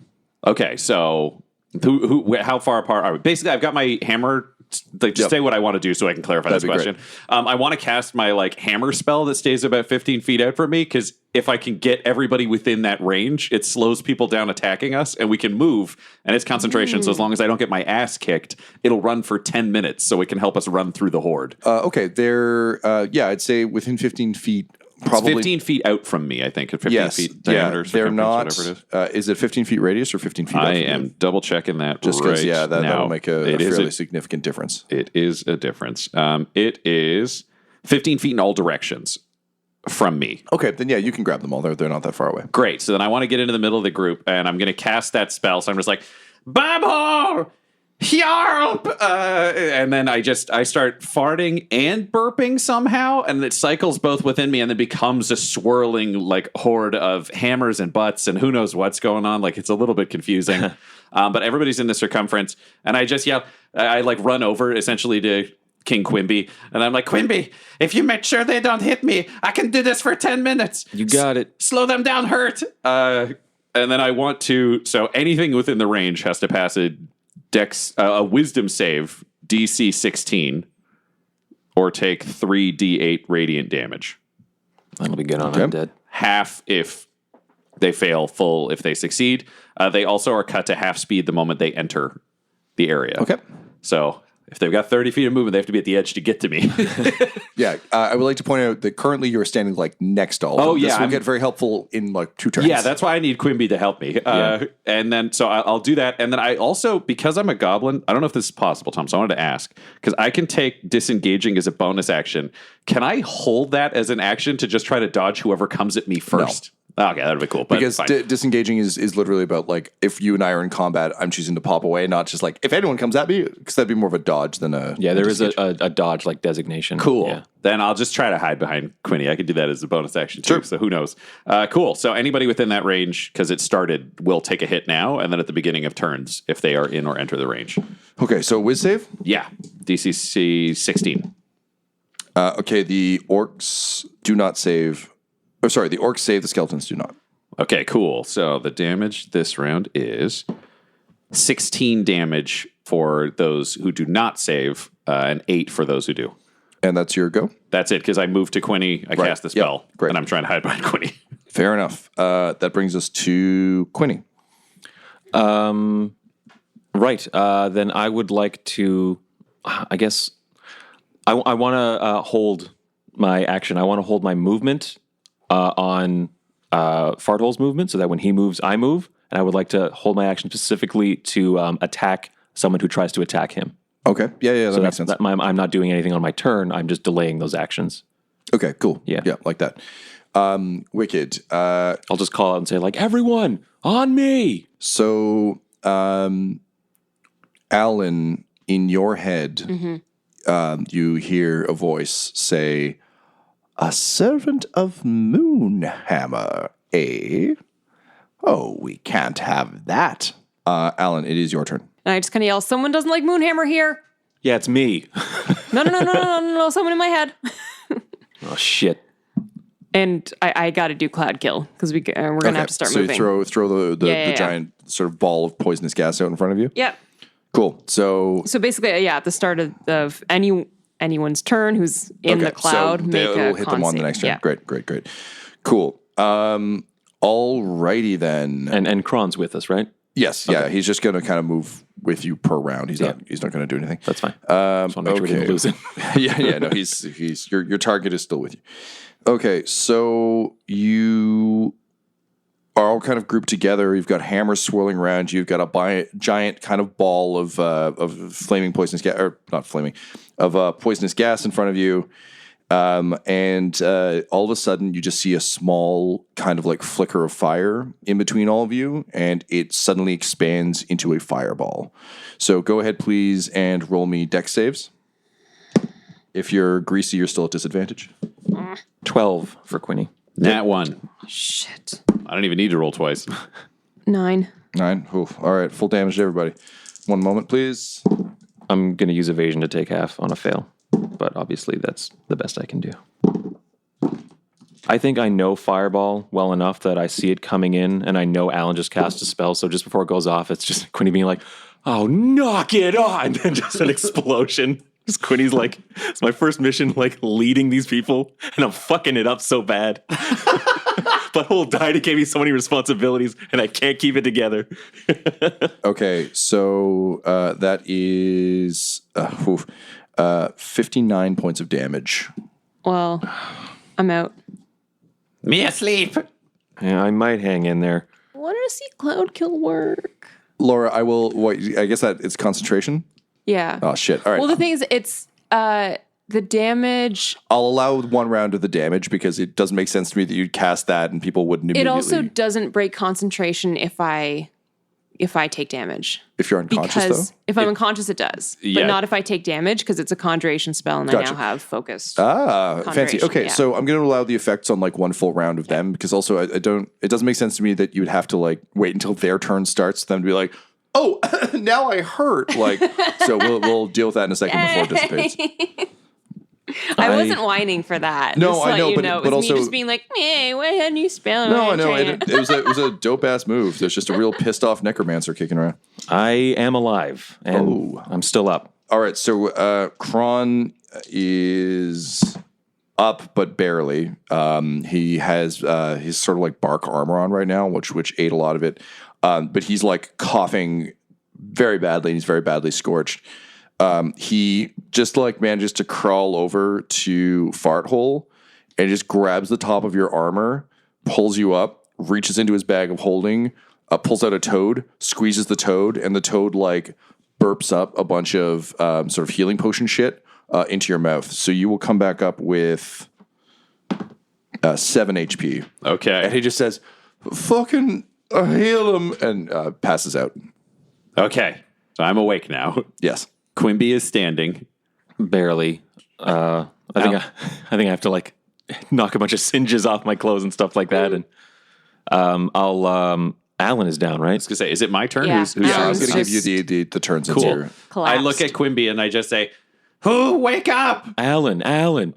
Okay, so How far apart are we? Basically, I've got my hammer. Just say what I want to do so I can clarify That'd this question. I want to cast my hammer spell that stays about 15 feet out from me, because if I can get everybody within that range, it slows people down attacking us, and we can move, and it's concentration. So as long as I don't get my ass kicked, it'll run for 10 minutes, so it can help us run through the horde. Okay, they're I'd say within 15 feet. Probably it's 15 feet out from me, I think. 15 feet diameter. They're not. Whatever it Is it 15 feet radius or 15 feet? I am double checking that. Just because, that'll make a fairly significant difference. It is a difference. It is 15 feet in all directions from me. Okay, then you can grab them all. They're not that far away. Great. So then I want to get into the middle of the group, and I'm going to cast that spell. So I'm just like, Bubble! Yarp! And then I start farting and burping somehow, and it cycles both within me, and then becomes a swirling horde of hammers and butts, and who knows what's going on. It's a little bit confusing. But everybody's in the circumference, and I just yell. I run over essentially to King Quimby, and I'm like, Quimby, if you make sure they don't hit me, I can do this for 10 minutes. You got it. Slow them down, hurt. And then I want to. So anything within the range has to pass a wisdom save, DC 16, or take 3d8 radiant damage. That'll be good on undead. Half if they fail, full if they succeed. They also are cut to half speed the moment they enter the area. Okay. So if they've got 30 feet of movement, they have to be at the edge to get to me. I would like to point out that currently you're standing next to all of them. This will get very helpful in 2 turns. Yeah, that's why I need Quimby to help me. And then, so I'll do that. And then I also, because I'm a goblin, I don't know if this is possible, Tom, so I wanted to ask, because I can take disengaging as a bonus action. Can I hold that as an action to just try to dodge whoever comes at me first? No. Okay, that'd be cool. But because disengaging is literally about if you and I are in combat, I'm choosing to pop away, not just if anyone comes at me, because that'd be more of a dodge than a. Yeah, there is a dodge designation. Cool. Yeah. Then I'll just try to hide behind Quinny. I could do that as a bonus action too. Sure. So who knows? Cool. So anybody within that range, because it started, will take a hit now, and then at the beginning of turns if they are in or enter the range. Okay, so whiz save. Yeah, DCC 16. Okay, the orcs do not save. Oh, sorry, the orcs save, the skeletons do not. Okay, cool. So the damage this round is 16 damage for those who do not save, and 8 for those who do. And that's your go? That's it, because I moved to Quinny, I cast the spell, great. And I'm trying to hide behind Quinny. Fair enough. That brings us to Quinny. Right. Then I would like to, I guess, I want to hold my action. I want to hold my movement on Farthole's movement, so that when he moves, I move. And I would like to hold my action specifically to attack someone who tries to attack him. Okay. Yeah, that makes sense. I'm not doing anything on my turn. I'm just delaying those actions. Okay, cool. Yeah, like that. Wicked. I'll just call out and say, everyone, on me! So, Alan, in your head, you hear a voice say, "A servant of Moonhammer, eh? Oh, we can't have that." Alan, it is your turn. And I just kind of yell, "Someone doesn't like Moonhammer here." Yeah, it's me. No, someone in my head. Oh, shit. And I got to do Cloud Kill, because we're going to have to start moving. So you throw the giant sort of ball of poisonous gas out in front of you? Yep. Cool. So basically, at the start of anyone's turn who's in the cloud, so make it'll a hit con them on the save. next turn. Yeah. Great. Cool. Alrighty then. And Kron's with us, right? Yes, yeah. He's just going to kind of move with you per round. He's not going to do anything. That's fine. Just want to make sure we didn't lose it. No, he's your target is still with you. Okay, so you are all kind of grouped together. You've got hammers swirling around you. You've got a giant kind of ball of flaming poisonous gas, or not flaming, of poisonous gas in front of you. And all of a sudden you just see a small kind of flicker of fire in between all of you, and it suddenly expands into a fireball. So go ahead, please, and roll me dex saves. If you're greasy, you're still at disadvantage. 12 for Quinny. Nat 1. Shit. I don't even need to roll twice. 9. 9. Oof. All right, full damage to everybody. One moment, please. I'm going to use evasion to take half on a fail, but obviously that's the best I can do. I think I know Fireball well enough that I see it coming in, and I know Alan just cast a spell, so just before it goes off, it's just Quinny being like, oh, knock it on! And just an explosion. Just Quinny's like, it's my first mission, like, leading these people, and I'm fucking it up so bad. But whole Dinah gave me so many responsibilities, and I can't keep it together. Okay, so that is 59 points of damage. Well, I'm out. Me asleep. Yeah, I might hang in there. I want to see Cloud Kill work. Laura, I will. I guess that it's concentration. Yeah. Oh shit! All right. Well, the thing is, it's the damage. I'll allow one round of the damage because it doesn't make sense to me that you'd cast that and people wouldn't It immediately. also doesn't break concentration if I take damage. If you're unconscious, Because though. if I'm unconscious, it does. Yeah. But not if I take damage because it's a conjuration spell and I Gotcha. now have focused. Fancy. Conjuration, Okay, yeah. so I'm going to allow the effects on like one full round of them because also I don't. It doesn't make sense to me that you would have to like wait until their turn starts for them to be like, oh, now I hurt. Like, so we'll deal with that in a second before it dissipates. I wasn't whining for that. No, Just to I let know, you but- know. It but was also- me just being like, hey, what had a new spell? No, I I'm know. trying It was a dope ass move. There's just a real pissed off necromancer kicking around. I am alive, and I'm still up. All right, so Kron is up, but barely. He has his sort of like bark armor on right now, which ate a lot of it. But he's like coughing very badly, and he's very badly scorched. He just like manages to crawl over to Fart Hole and just grabs the top of your armor, pulls you up, reaches into his bag of holding, pulls out a toad, squeezes the toad, and the toad like burps up a bunch of sort of healing potion shit into your mouth. So you will come back up with 7 HP. And Okay. he just says, fucking heal him, and passes out. Okay. So I'm awake now. Yes. Quimby is standing. Barely. I think I have to like knock a bunch of singes off my clothes and stuff like that. And Alan is down, right? I was gonna say, is it my turn? Yeah. Who's Yeah, I was Sounds going to give you just the turns. Cool. Into collapsed. I look at Quimby and I just say, "Who? Wake up!" Alan.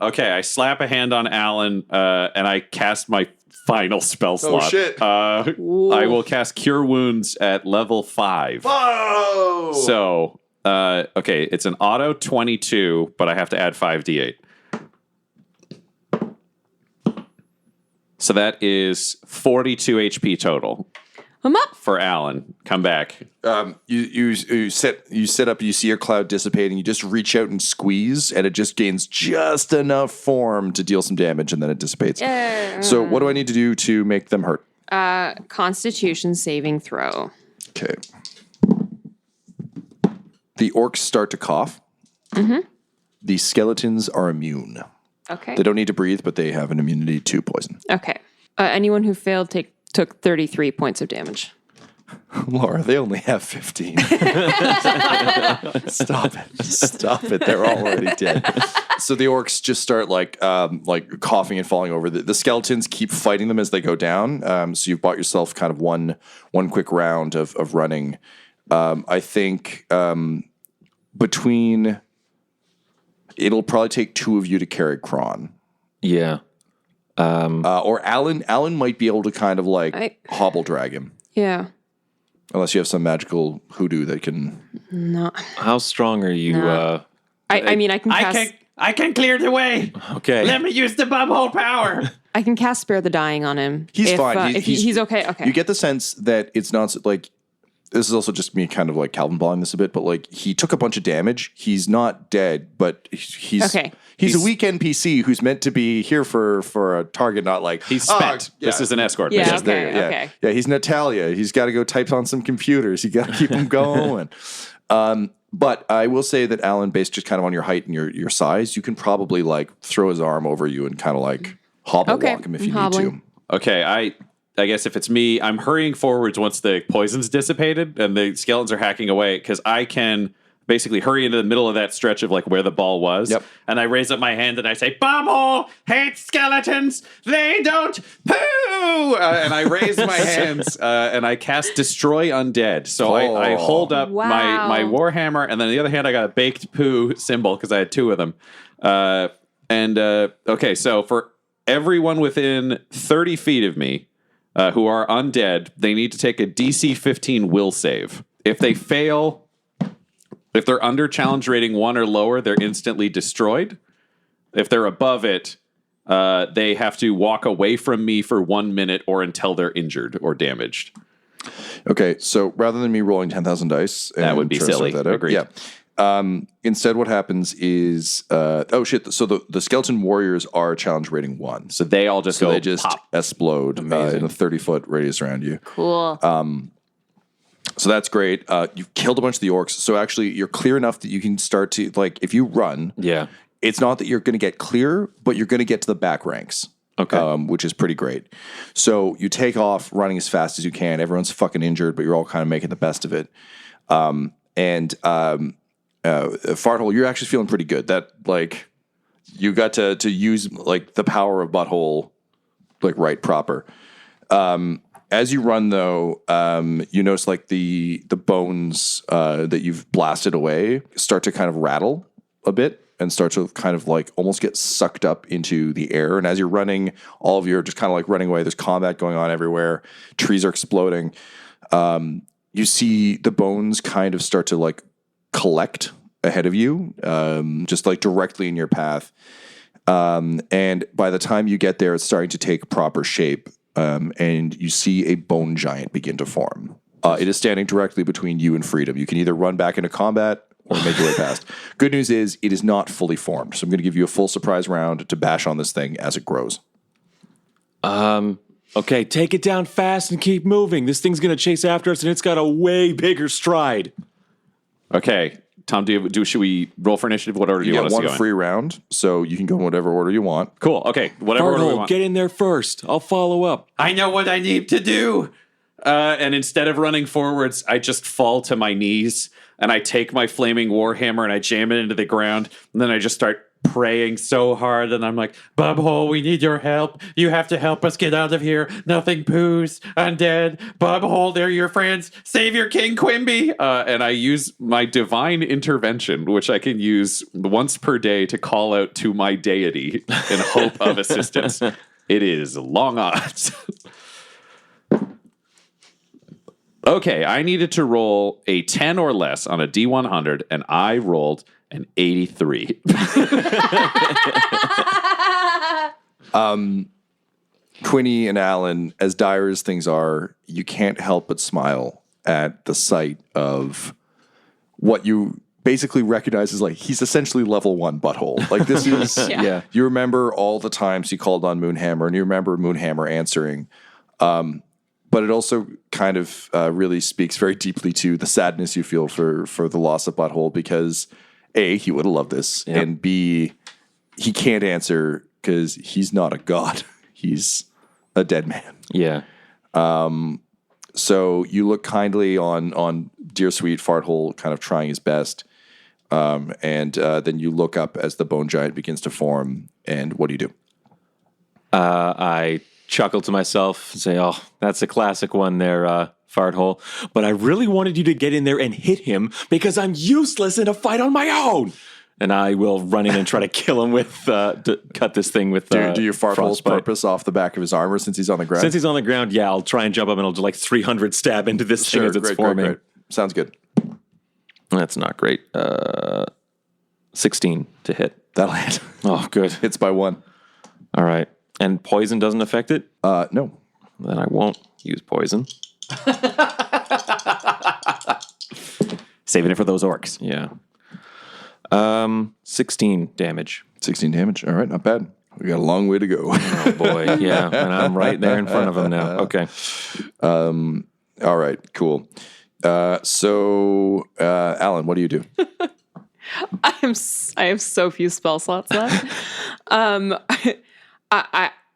Okay, I slap a hand on Alan and I cast my final spell slot. shit. I will cast Cure Wounds at level 5. Whoa! So, okay, it's an auto 22, but I have to add 5d8. So that is 42 HP total I'm up. for Alan. Come back. You sit up, you see your cloud dissipating, you just reach out and squeeze, and it just gains just enough form to deal some damage, and then it dissipates. So what do I need to do to make them hurt? Constitution saving throw. Okay. The orcs start to cough. Mm-hmm. The skeletons are immune. Okay. They don't need to breathe, but they have an immunity to poison. Okay. Anyone who failed took 33 points of damage. Laura, they only have 15. Stop it. They're already dead. So the orcs just start like coughing and falling over. The skeletons keep fighting them as they go down. So you've bought yourself kind of one quick round of running. I think between it'll probably take 2 of you to carry Kron. Yeah. Or Alan might be able to kind of like hobble drag him. Yeah. Unless you have some magical hoodoo that can. No. How strong are you? No. I mean, I can cast. I can clear the way. Okay. Let me use the bubble power. I can cast Spare the Dying on him. He's if, fine. if he's okay. Okay. You get the sense that it's not like. This is also just me kind of like Calvin balling this a bit, but like he took a bunch of damage. He's not dead, but he's Okay. He's a weak NPC who's meant to be here for a target, not like He's spent. Yeah. This is an escort Yeah, mission. okay. Yeah. Yeah, he's Natalia. He's got to go type on some computers. You got to keep him going. But I will say that Alan, based just kind of on your height and your size, you can probably like throw his arm over you and kind of like hobble walk him if you need to. Okay, I guess if it's me, I'm hurrying forwards once the poison's dissipated and the skeletons are hacking away because I can basically hurry into the middle of that stretch of like where the ball was. Yep. And I raise up my hand and I say, Bumble hates skeletons. They don't poo. And I raise my hands and I cast Destroy Undead. So I hold up my Warhammer and then the other hand I got a baked poo symbol because I had 2 of them. Okay, so for everyone within 30 feet of me who are undead, they need to take a DC 15 will save. If they fail, if they're under challenge rating 1 or lower, they're instantly destroyed. If they're above it, they have to walk away from me for 1 minute or until they're injured or damaged. Okay, so rather than me rolling 10,000 dice, That would be silly. Agreed. Yeah. Instead, what happens is, So the skeleton warriors are challenge rating 1. So they all just go They just pop. explode in a 30-foot radius around you. Cool. So that's great. You've killed a bunch of the orcs. So actually, you're clear enough that you can start to, like, if you run, it's not that you're going to get clear, but you're going to get to the back ranks. Okay. Which is pretty great. So you take off running as fast as you can. Everyone's fucking injured, but you're all kind of making the best of it. Farthole, you're actually feeling pretty good. That, like, you got to use, like, the power of Butthole, like, right proper. As you run, though, you notice, like, the bones that you've blasted away start to kind of rattle a bit and start to kind of, like, almost get sucked up into the air. And as you're running, all of you are just kind of, like, running away. There's combat going on everywhere. Trees are exploding. You see the bones kind of start to, like, collect ahead of you, just, like, directly in your path. And by the time you get there, it's starting to take proper shape. And you see a bone giant begin to form. It is standing directly between you and freedom. You can either run back into combat or make your way past. Good news is it is not fully formed. So I'm going to give you a full surprise round to bash on this thing as it grows. Okay, take it down fast and keep moving. This thing's going to chase after us, and it's got a way bigger stride. Okay. Tom, should we roll for initiative? What order do you want us to go in? You get one free round, so you can go in whatever order you want. Cool. Okay. Whatever order we Farthole, want. get in there first. I'll follow up. I know what I need to do. And instead of running forwards, I just fall to my knees and I take my flaming warhammer and I jam it into the ground. And then I just start praying so hard. And I'm like, Bubhole, we need your help. You have to help us get out of here. Nothing poos. Undead. Bubhole, they're your friends. Savior King Quimby. And I use my divine intervention, which I can use once per day to call out to my deity in hope of assistance. It is long odds. Okay, I needed to roll a 10 or less on a D100, and I rolled an 83. Quinny and Alan, as dire as things are, you can't help but smile at the sight of what you basically recognize as, like, he's essentially level 1 Butthole. Like, this is, Yeah. You remember all the times he called on Moonhammer, and you remember Moonhammer answering. But it also kind of really speaks very deeply to the sadness you feel for the loss of Butthole, because A, he would have loved this, and B, he can't answer because he's not a god. He's a dead man. Yeah. So you look kindly on dear sweet Farthole kind of trying his best, and then you look up as the bone giant begins to form, and what do? I chuckle to myself and say, oh, that's a classic one there, Farthole. But I really wanted you to get in there and hit him because I'm useless in a fight on my own. And I will run in and try to kill him with, to cut this thing with Do you Farthole's frostbite. purpose off the back of his armor since he's on the ground? Since he's on the ground, yeah, I'll try and jump up and I'll do like 300 stab into this thing as it's forming. Great. Sounds good. That's not great. 16 to hit. That'll hit. Oh, good. Hits by 1. All right. And poison doesn't affect it? No. Then I won't use poison. Saving it for those orcs. Yeah. 16 damage. 16 damage. All right, not bad. We got a long way to go. Oh, boy. Yeah. And I'm right there in front of him now. Okay. All right, cool. So, Alan, what do you do? I have so few spell slots left.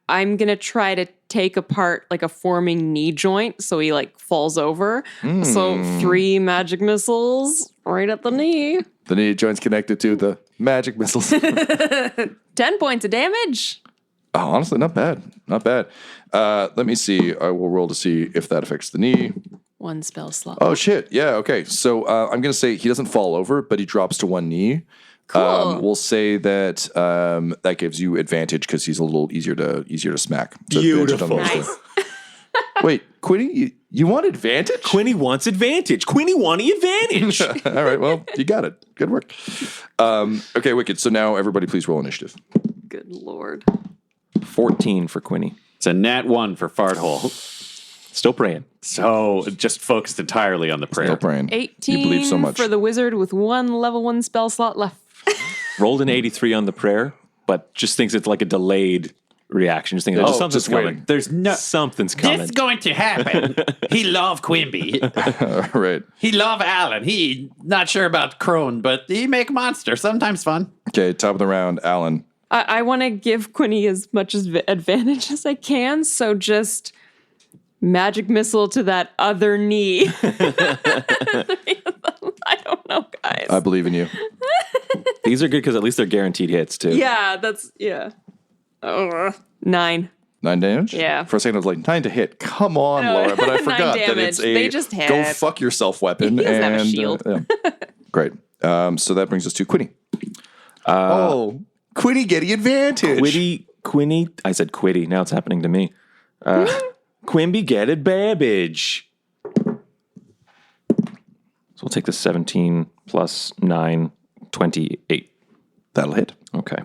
I'm gonna try to take apart like a forming knee joint so he like falls over. So 3 magic missiles right at the knee. The knee joint's connected to the magic missiles. 10 points of damage. Oh, honestly, not bad. Not bad. Let me see. I will roll to see if that affects the knee. 1 spell slot. Oh, shit. Yeah, okay. So I'm going to say he doesn't fall over, but he drops to one knee. Cool. We'll say that that gives you advantage because he's a little easier to smack. So Beautiful. advantage on those two. Wait, Quinny, you want advantage? Quinny wants advantage. Quinny wants advantage. All right, well, you got it. Good work. Okay, Wicked. So now everybody please roll initiative. Good Lord. 14 for Quinny. It's a nat 1 for Farthole. Still praying. So just focused entirely on the prayer. Still praying. 18 You believe so much. for the wizard with one level 1 spell slot left. Rolled an 83 on the prayer, but just thinks it's like a delayed reaction. Just thinking, something's just coming. waiting. There's no. Something's coming. It's going to happen. He love Quimby. All right. He love Alan. He not sure about Crone, but he make monster. Sometimes fun. Okay, top of the round, Alan. I want to give Quinny as much as advantage as I can, so just magic missile to that other knee. I don't know, guys. I believe in you. These are good because at least they're guaranteed hits, too. Yeah, Oh, 9. 9 damage? Yeah. For a second, I was like, 9 to hit. Come on, No, Laura. But I 9 forgot that damage. it's a They just hit. go fuck yourself weapon. He doesn't have a and, shield. yeah. Great. So that brings us to Quinny. Quinny getting advantage. Quinny. I said Quiddy. Now it's happening to me. Quimby get it, Babbage. So we'll take the 17 plus 9, 28. That'll hit. Okay.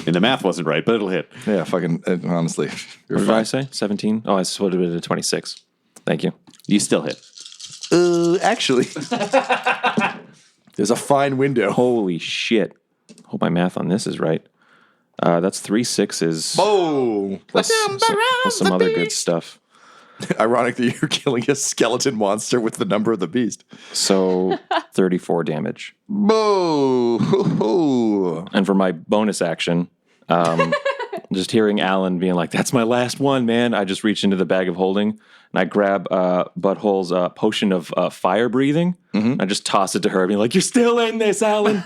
And the math wasn't right, but it'll hit. Yeah, fucking, honestly. You're What did fine. I say? 17? Oh, I would have been a 26. Thank you. You still hit. Actually, there's a fine window. Holy shit. Hope my math on this is right. That's 3 6s. Oh! Plus some other good stuff. Ironic that you're killing a skeleton monster with the number of the beast. So 34 damage. Boo! And for my bonus action, just hearing Alan being like, "That's my last one, man." I just reach into the bag of holding and I grab Butthole's potion of fire breathing. I just toss it to her, being like, "You're still in this, Alan."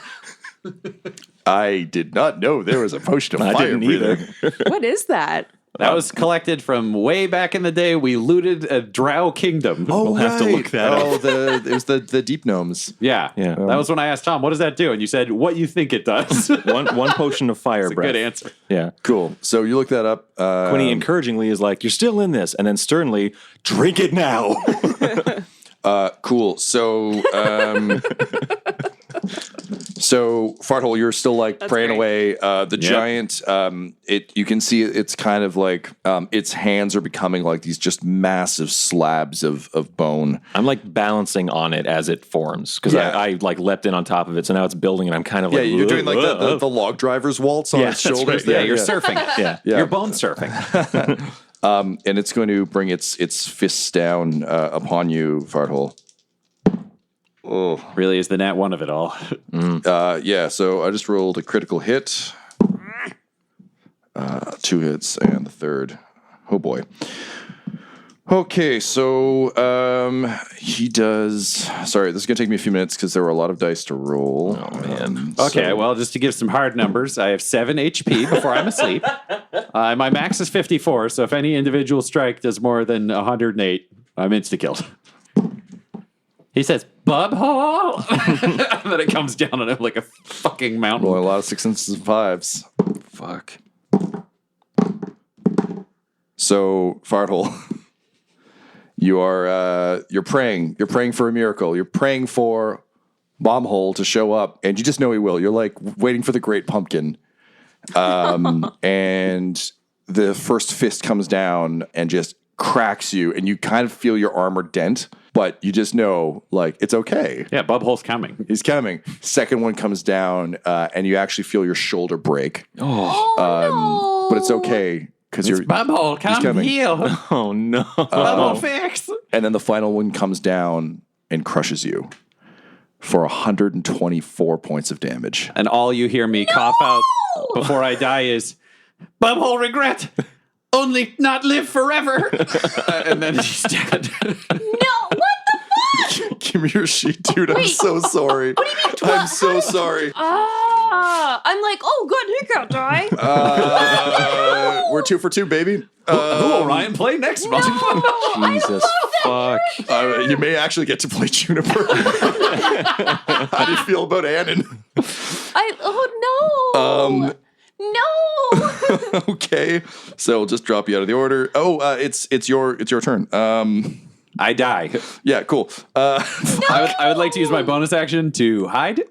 I did not know there was a potion of I fire didn't either. breathing. What is that? That was collected from way back in the day. We looted a drow kingdom. Oh, We'll have to look that up. it was the deep gnomes. Yeah. Yeah. That was when I asked Tom, what does that do? And you said, what you think it does. one potion of fire That's a breath. good answer. Yeah. Cool. So you look that up. Quinny encouragingly is like, "You're still in this," and then sternly, "Drink it now." Cool. So, so Farthole, you're still like praying great. away. The giant, you can see it's kind of like its hands are becoming like these just massive slabs of bone. I'm like balancing on it as it forms because Yeah. I like leapt in on top of it, so now it's building, and I'm kind of Yeah, like, you're doing like the log driver's waltz on Yeah, its that's shoulders. right. Yeah, there. you're surfing it. Yeah. You're bone surfing. And it's going to bring its fists down upon you, Farthole. Really is the nat 1 of it all. Yeah, so I just rolled a critical hit. 2 hits and the third. Oh boy. Okay, so he does. Sorry, this is gonna take me a few minutes because there were a lot of dice to roll. Oh man. Okay, well, just to give some hard numbers, I have 7 HP before I'm asleep. My max is 54, so if any individual strike does more than 108, I'm insta-killed. He says, "Bub hole," and then it comes down on him like a fucking mountain. Rolling a lot of 6s and 5s. Fuck. So, Farthole, you're praying. You're praying for a miracle. You're praying for Bombhole to show up, and you just know he will. You're like waiting for the great pumpkin. And the first fist comes down and just cracks you, and you kind of feel your armor dent, but you just know, like, it's okay. Yeah, Bub hole's coming. He's coming. Second one comes down, and you actually feel your shoulder break. Oh, no. But it's okay because you're. Bub hole, come coming. heal. Oh no. Bub hole fix. And then the final one comes down and crushes you for 124 points of damage. And all you hear me cough out before I die is, Bub hole regret. Only not live forever. and then he's dead. No, what the fuck? Give me your sheet, dude. I'm so sorry. I'm so sorry. Ah, I'm like, oh, good, he can't die. We're 2 for 2, baby. Who will Ryan play next month? Jesus fuck. You may actually get to play Juniper. How do you feel about Annan? No. Okay, so we'll just drop you out of the order. Oh, it's your turn. I die. Yeah, cool. I would like to use my bonus action to hide.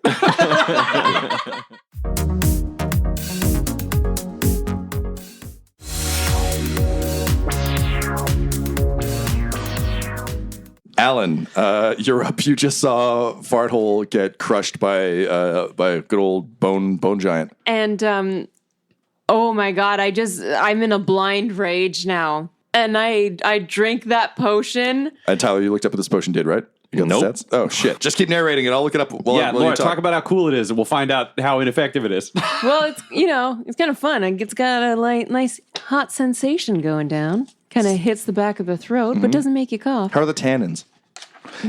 Alan, you're up. You just saw Farthole get crushed by a good old bone giant. And oh my god, I'm in a blind rage now. And I drink that potion. And Tyler, you looked up what this potion did, right? You got Nope. the stats? Oh shit! Just keep narrating it. I'll look it up. While Laura, you talk about how cool it is, and we'll find out how ineffective it is. Well, it's kind of fun. It's got a nice hot sensation going down. Kind of hits the back of the throat, but doesn't make you cough. How are the tannins?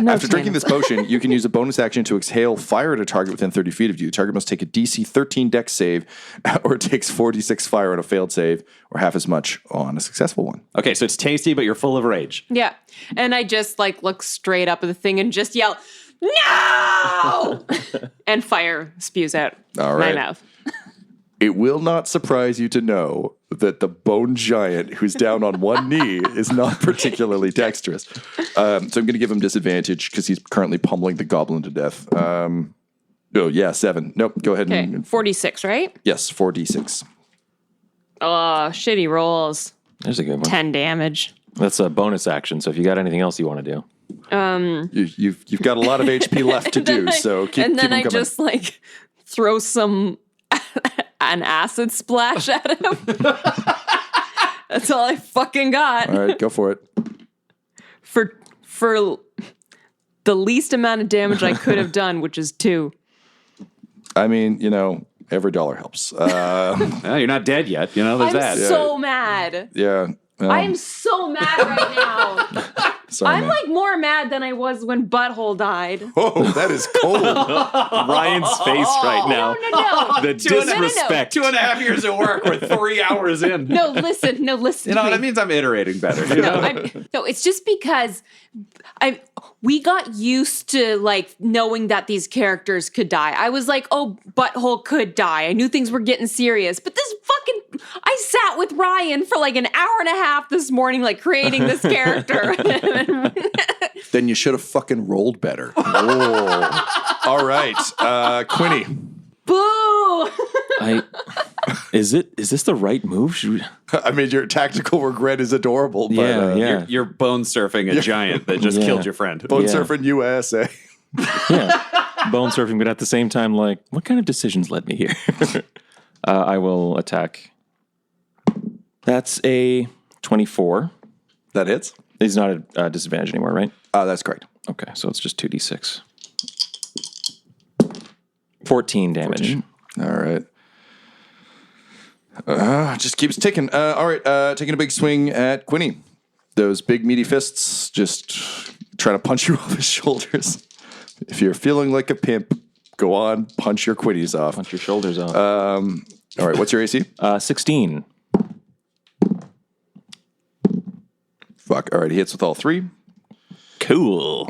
After drinking this potion, you can use a bonus action to exhale fire at a target within 30 feet of you. The target must take a DC 13 dex save, or it takes 46 fire on a failed save, or half as much on a successful one. Okay, so it's tasty, but you're full of rage. Yeah. And I just look straight up at the thing and just yell, no! And fire spews out All my right. mouth. It will not surprise you to know that the bone giant who's down on one knee is not particularly dexterous. So I'm going to give him disadvantage because he's currently pummeling the goblin to death. 7. Nope, go ahead Okay, and... 46, right? Yes, 4d6. Oh, shitty rolls. There's a good one. 10 damage. That's a bonus action. So if you got anything else you want to do, You've got a lot of HP left to do, so keep And then them I coming. just throw an acid splash at him. That's all I fucking got. All right, go for it. For the least amount of damage I could have done, which is 2. I mean, every dollar helps. Well, you're not dead yet. There's I'm that. so mad. Yeah. I'm so mad right now. Sorry, I'm man. more mad than I was when Butthole died. Oh, that is cold. Ryan's face right now. No. The disrespect. 2.5 years of work. We're 3 hours in. No, listen. You know to what me. that means? I'm iterating better. No, it's just because we got used to knowing that these characters could die. I was like, oh, Butthole could die. I knew things were getting serious. But I sat with Ryan for an hour and a half this morning, creating this character. Then you should have fucking rolled better. Oh. All right. Quinny. Boo! Is this the right move? Should we... I mean, your tactical regret is adorable, but Yeah. You're bone surfing a giant that just Yeah. killed your friend. Bone Yeah. surfing USA. Bone surfing, but at the same time, what kind of decisions led me here? I will attack. That's a 24. That hits? He's not a disadvantage anymore, right? That's correct. Okay, so it's just 2d6. 14 damage. All right. Just keeps ticking. All right, taking a big swing at Quinny. Those big meaty fists just trying to punch you off his shoulders. If you're feeling like a pimp, go on, punch your Quinnies off. Punch your shoulders off. All right, what's your AC? 16. Fuck. All right, he hits with all 3. Cool.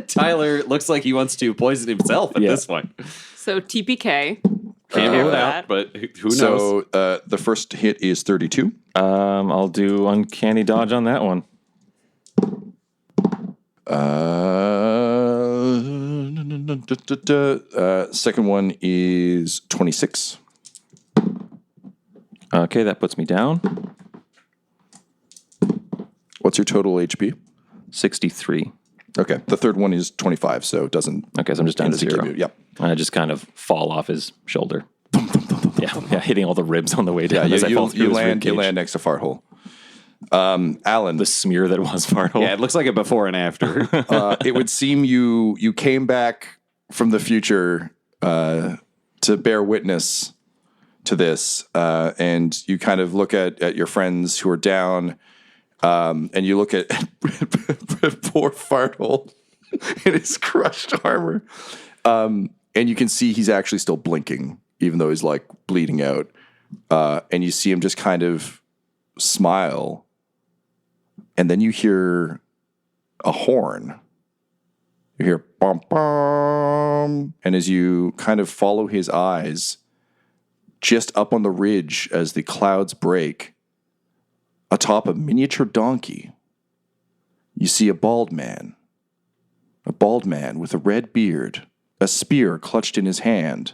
Tyler looks like he wants to poison himself at this point. So TPK. Can't hear that. that, but who knows? So the first hit is 32. I'll do uncanny dodge on that one. Second one is 26. Okay, that puts me down. What's your total HP? 63. Okay, the third one is 25, so it doesn't. Okay, so I'm just down to instantly 0. give you- Yep. I just kind of fall off his shoulder. Yeah, hitting all the ribs on the way down. Yeah, as I fall through you his land ribcage. next to Farthole. Alan, The smear that was Fartle. Yeah, it looks like a before and after. it would seem you came back from the future to bear witness to this, and you kind of look at your friends who are down, and you look at poor Fartle in his crushed armor, and you can see he's actually still blinking even though he's like bleeding out. And you see him just kind of smile. And then you hear a horn. You hear bum bum. And as you kind of follow his eyes, just up on the ridge as the clouds break, atop a miniature donkey, you see a bald man with a red beard, a spear clutched in his hand,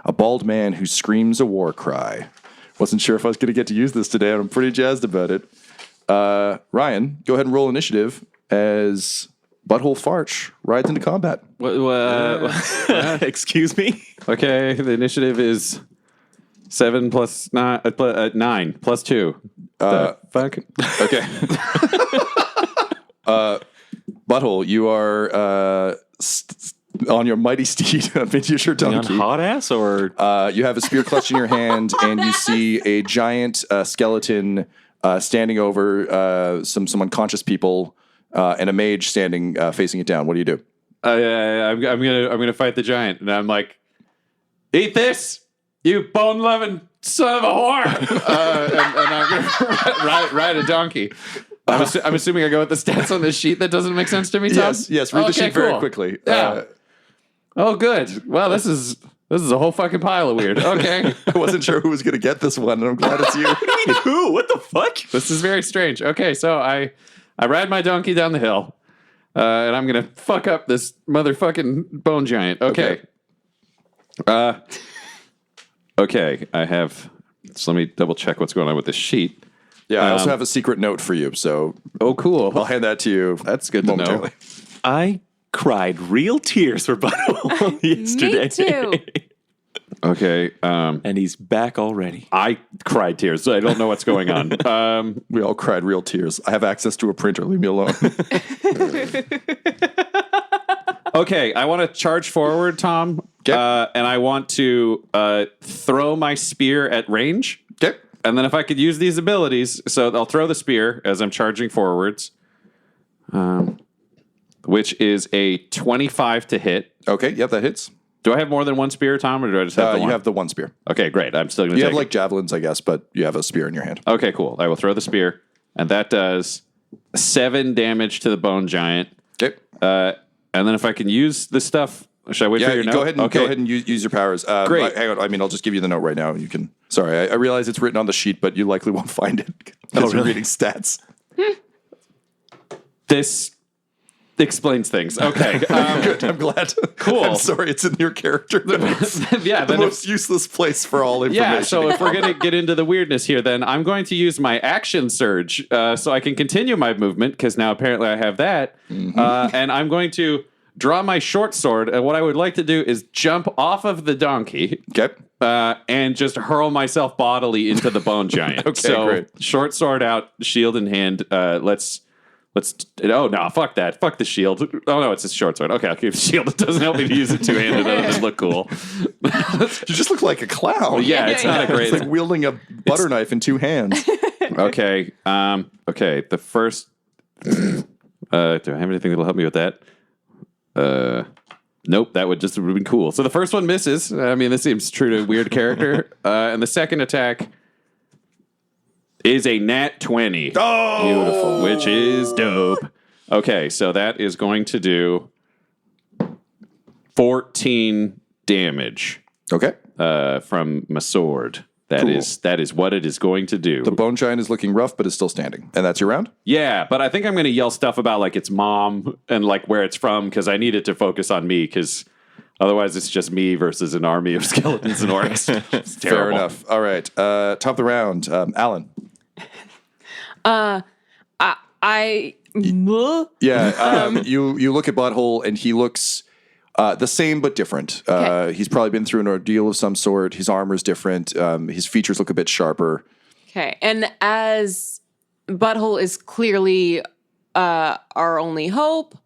a bald man who screams a war cry. Wasn't sure if I was going to get to use this today, and I'm pretty jazzed about it. Ryan, go ahead and roll initiative as Butthole Farch rides into combat. Excuse me? Okay, the initiative is 7 plus 9, 9 plus 2. Fuck. Okay. Butthole, you are on your mighty steed, a miniature On donkey. hot ass or You have a spear clutched in your hand, and you see a giant skeleton standing over some unconscious people, and a mage standing facing it down. What do you do? I'm gonna fight the giant, and I'm like, eat this, you bone loving son of a whore, and I'm gonna ride a donkey. I'm assuming I go with the stats on this sheet that doesn't make sense to me, Tom? Yes. Read the sheet very quickly. Yeah. Oh, good. Well, this is a whole fucking pile of weird. Okay. I wasn't sure who was going to get this one, and I'm glad it's you. who? What the fuck? This is very strange. Okay, so I ride my donkey down the hill, and I'm gonna fuck up this motherfucking bone giant. Okay. Okay. I have. So let me double check what's going on with this sheet. Yeah, I also have a secret note for you, so Oh, cool. I'll hand that to you. That's good to know. momentarily. I cried real tears for Butthole yesterday. Me too. Okay. And he's back already. I cried tears. So I don't know what's going on. We all cried real tears. I have access to a printer. Leave me alone. Okay, I want to charge forward, Tom, and I want to throw my spear at range. Okay. And then if I could use these abilities, so I'll throw the spear as I'm charging forwards, which is a 25 to hit. Okay. Yep, that hits. Do I have more than one spear, Tom, or do I just have the one? You have the one spear. Okay, great. I'm still going to You take have like it. javelins, I guess, but you have a spear in your hand. Okay, cool. I will throw the spear, and that does 7 damage to the bone giant. Okay. And then if I can use the stuff, should I wait for your note? Go ahead and use your powers. Great. Hang on. I mean, I'll just give you the note right now. You can. Sorry, I realize it's written on the sheet, but you likely won't find it because you're reading stats. This explains things. Okay. Good. I'm glad. Cool. I'm sorry, it's in your character notes. Yeah. The Then most useless place for all information. yeah. So if we're going to get into the weirdness here, then I'm going to use my action surge so I can continue my movement because now apparently I have that. And I'm going to draw my short sword. And what I would like to do is jump off of the donkey. Okay. And just hurl myself bodily into the bone giant. Okay, so great. short sword out, shield in hand. Let's. Oh no! Fuck that! Fuck the shield! Oh no! It's a short sword. Okay, I'll keep the shield. It doesn't help me to use it two-handed. Other than look cool. You just look like a clown. Yeah, it's not a great. It's like wielding a butter knife in two hands. Okay. Okay. The first. Do I have anything that'll help me with that? Nope. That would just have been cool. So the first one misses. I mean, this seems true to a weird character. And the second attack is a nat 20. Oh, Beautiful. Which is dope. Okay, so that is going to do 14 damage Okay. from my sword. That is what it is going to do. The bone giant is looking rough, but is still standing. And that's your round? Yeah, but I think I'm going to yell stuff about like its mom and like where it's from because I need it to focus on me because otherwise it's just me versus an army of skeletons and orcs. It's Fair terrible. enough. All right. Top of the round. Alan. You look at Butthole and he looks the same but different. Okay. He's probably been through an ordeal of some sort. His armor's different. His features look a bit sharper. Okay. And as Butthole is clearly our only hope,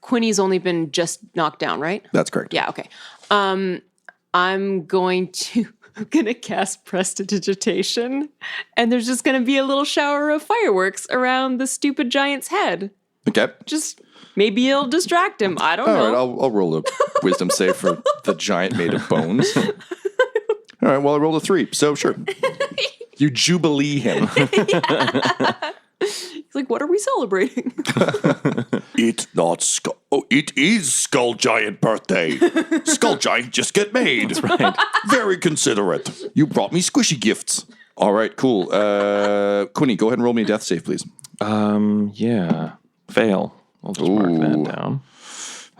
Quinny's only been just knocked down, right? That's correct. Yeah, okay. I'm going to cast Prestidigitation, and there's just going to be a little shower of fireworks around the stupid giant's head. Okay. Just Maybe it'll distract him. I don't All know. right, I'll roll a wisdom save for the giant made of bones. All right, well, I rolled a 3, so sure. You jubilee him. He's like, what are we celebrating? It is Skull Giant birthday. Skull Giant just get made. That's right. Very considerate. You brought me squishy gifts. All right, cool. Quinny, go ahead and roll me a death save, please. Yeah. Fail. I'll just mark that down.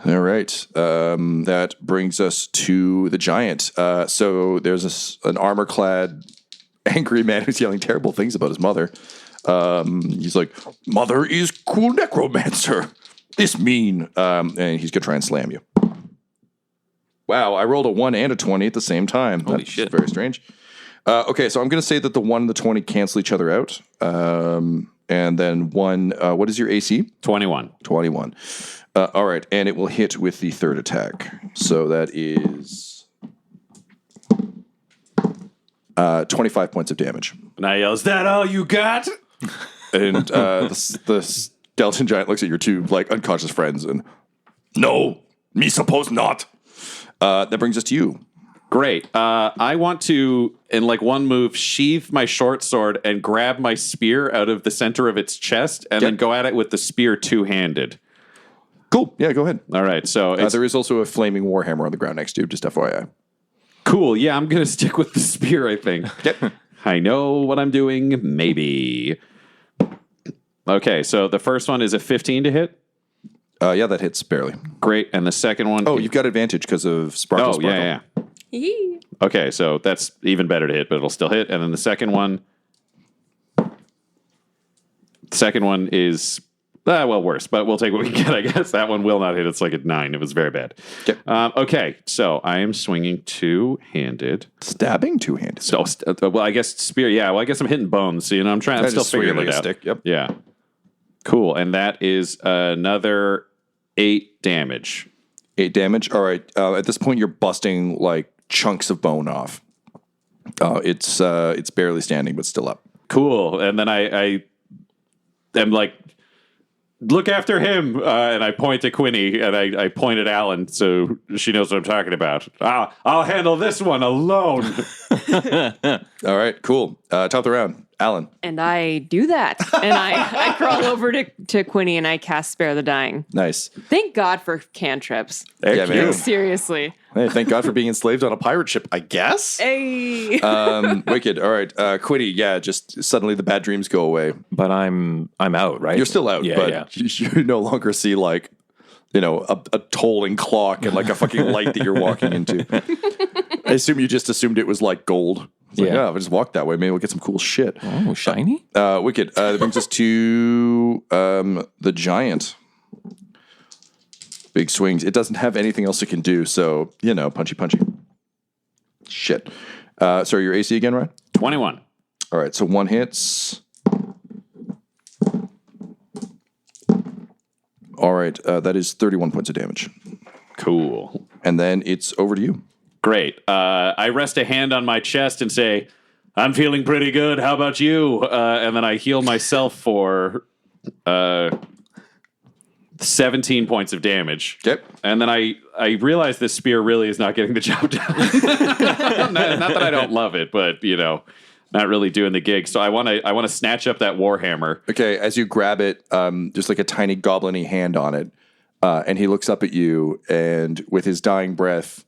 All right. That brings us to the giant. So there's an armor-clad, angry man who's yelling terrible things about his mother. He's like, "Mother is cool necromancer. This mean." And he's going to try and slam you. Wow, I rolled a 1 and a 20 at the same time. Holy That's shit. very strange. Okay, so I'm going to say that the 1 and the 20 cancel each other out. And then 1, what is your AC? 21. 21. All right, and it will hit with the third attack. So that is 25 points of damage. And I yell, "Is that all you got?" And the skeleton giant looks at your two like unconscious friends and, "No, me suppose not." That brings us to you. Great. I want to, in like one move, sheath my short sword and grab my spear out of the center of its chest and then go at it with the spear two-handed. Cool. Yeah, go ahead. All right. So it's There is also a flaming warhammer on the ground next to you, just FYI. cool. Yeah, I'm going to stick with the spear, I think. Yep. I know what I'm doing. Maybe. Okay. So the first one is a 15 to hit. Yeah, that hits barely. Great. And the second one. Oh, you've got advantage because of Sparkle. Oh, yeah. Okay, so that's even better to hit, but it'll still hit. And then the second one is, worse, but we'll take what we get, I guess. That one will not hit. It's like a 9. It was very bad. Yep. Okay, so I am swinging two-handed. Stabbing two-handed. So, I guess spear. Yeah, well, I guess I'm hitting bones. So, I'm still just swing it figuring like it a out. stick, yep. Yeah. Cool, and that is another 8 damage. 8 damage. All right. At this point, you're busting like chunks of bone off. It's barely standing, but still up. Cool. And then I am like, "Look after him." And I point to Quinny and I point at Alan so she knows what I'm talking about. I'll handle this one alone. All right. Cool. Top of the round. Alan. And I do that. And I crawl over to Quinny and I cast Spare the Dying. Nice. Thank God for cantrips. Yeah, man. Seriously. Hey, thank God for being enslaved on a pirate ship, I guess. Hey. Wicked. All right. Quiddy, yeah, just suddenly the bad dreams go away. But I'm out, right? You're still out, Yeah, but yeah. you no longer see like, a tolling clock and like a fucking light that you're walking into. I assume you just assumed it was like gold. It's like, Yeah. if I just walk that way, maybe we'll get some cool shit. Oh, shiny? Wicked. That brings us to the giant. Big swings. It doesn't have anything else it can do, so, punchy. Shit. Sorry, your AC again, Ryan? 21. All right, so 1 hits. All right, that is 31 points of damage. Cool. And then it's over to you. Great. I rest a hand on my chest and say, "I'm feeling pretty good. How about you?" And then I heal myself for 17 points of damage. Yep. And then I realize this spear really is not getting the job done. not that I don't love it, but not really doing the gig. So I want to snatch up that warhammer. Okay, as you grab it, there's like a tiny goblin-y hand on it, and he looks up at you, and with his dying breath,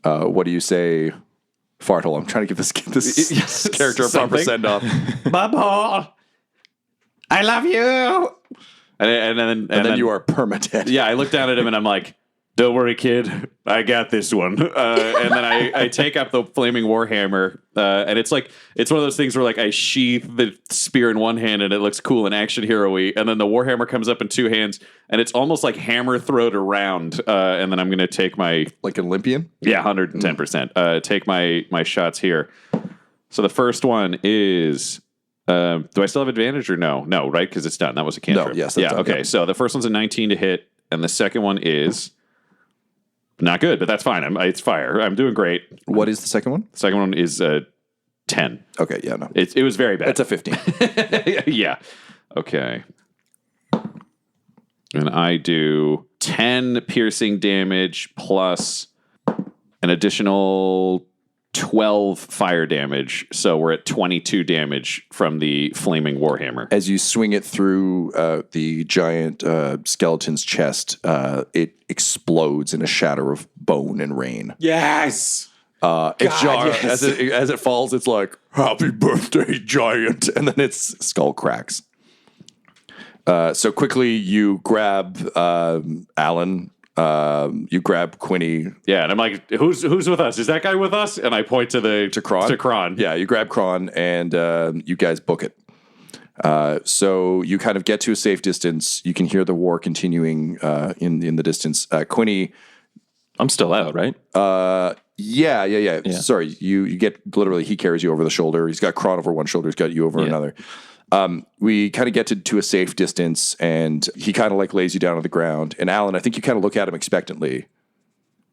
what do you say, Fartle? I'm trying to give this character a proper Something. send-off. Bubble, I love you. And then you are permadead. Yeah, I look down at him and I'm like, "Don't worry, kid. I got this one." And then I take up the flaming warhammer, and it's one of those things where like I sheath the spear in one hand and it looks cool and action hero-y, and then the warhammer comes up in two hands and it's almost like hammer throwed around. And then I'm gonna take my Like an Olympian? 110%. Take my shots here. So the first one is. Do I still have advantage or no? No, right? Because it's done. That was a cantrip. No, yes, that's done, okay. yeah. So the first one's a 19 to hit, and the second one is not good, but that's fine. It's fire. I'm doing great. What is the second one? The second one is 10. Okay, yeah, no. It was very bad. It's a 15. Yeah. Okay. And I do 10 piercing damage plus an additional 12 fire damage. So we're at 22 damage from the flaming warhammer. As you swing it through the giant skeleton's chest, it explodes in a shatter of bone and rain. Yes. As it falls, it's like, happy birthday, giant. And then its skull cracks. So quickly you grab Alan. You grab Quinny. Yeah, and I'm like, who's with us? Is that guy with us? And I point to Kron. To Kron. Yeah, you grab Kron and you guys book it. So you kind of get to a safe distance. You can hear the war continuing in the distance. Quinny. I'm still out, right? Yeah. Sorry, you get literally. He carries you over the shoulder. He's got Kron over one shoulder. He's got you over another. We kind of get to a safe distance, and he kind of like lays you down on the ground. And Alan, I think you kind of look at him expectantly,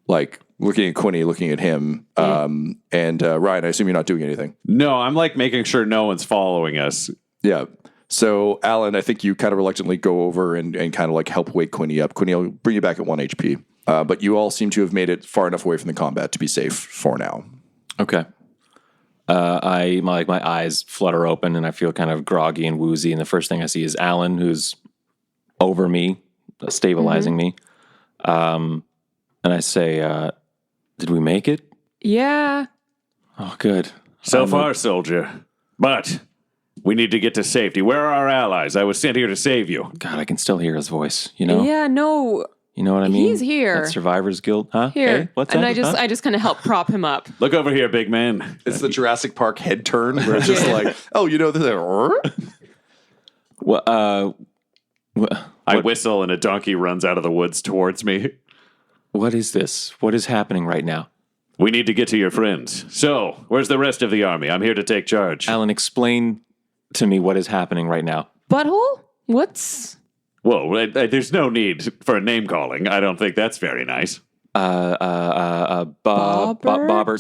like looking at Quinny, looking at him. And Ryan, I assume you're not doing anything. No, I'm like making sure no one's following us. Yeah. So Alan, I think you kind of reluctantly go over and kind of like help wake Quinny up. Quinny will bring you back at 1 HP. But you all seem to have made it far enough away from the combat to be safe for now. Okay. My eyes flutter open and I feel kind of groggy and woozy. And the first thing I see is Alan, who's over me, stabilizing me. And I say, did we make it? Yeah. Oh, good. So far, soldier. But we need to get to safety. Where are our allies? I was sent here to save you. God, I can still hear his voice, you know? Yeah, no. You know what I mean? He's here. That Survivors Guild, huh? Here. Hey, what's and that? I just kind of help prop him up. Look over here, big man. It's the Jurassic Park head turn where it's just like, oh, you know, this. I whistle and a donkey runs out of the woods towards me. What is this? What is happening right now? We need to get to your friends. So, where's the rest of the army? I'm here to take charge. Alan, explain to me what is happening right now. Butthole? What's... Whoa, there's no need for a name calling. I don't think that's very nice. Bobbert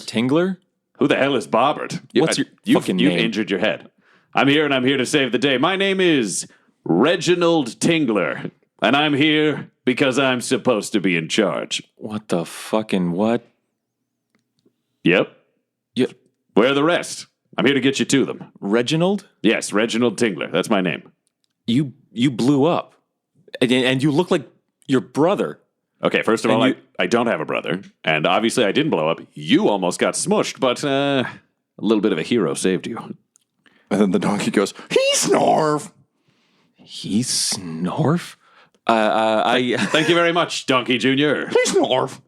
Tingler? Who the hell is Bobbert? What's your fucking You've name? injured your head. I'm here and I'm here to save the day. My name is Reginald Tingler, and I'm here because I'm supposed to be in charge. What the fucking what? Yep. You, Where are the rest? I'm here to get you to them. Reginald? Yes, Reginald Tingler. That's my name. You blew up. And you look like your brother. Okay, first of And all, I don't have a brother, and obviously I didn't blow up. You almost got smushed, but a little bit of a hero saved you. And then the donkey goes, he's Snorf. He's Snorf? Thank you very much, Donkey Jr. He's Snorf.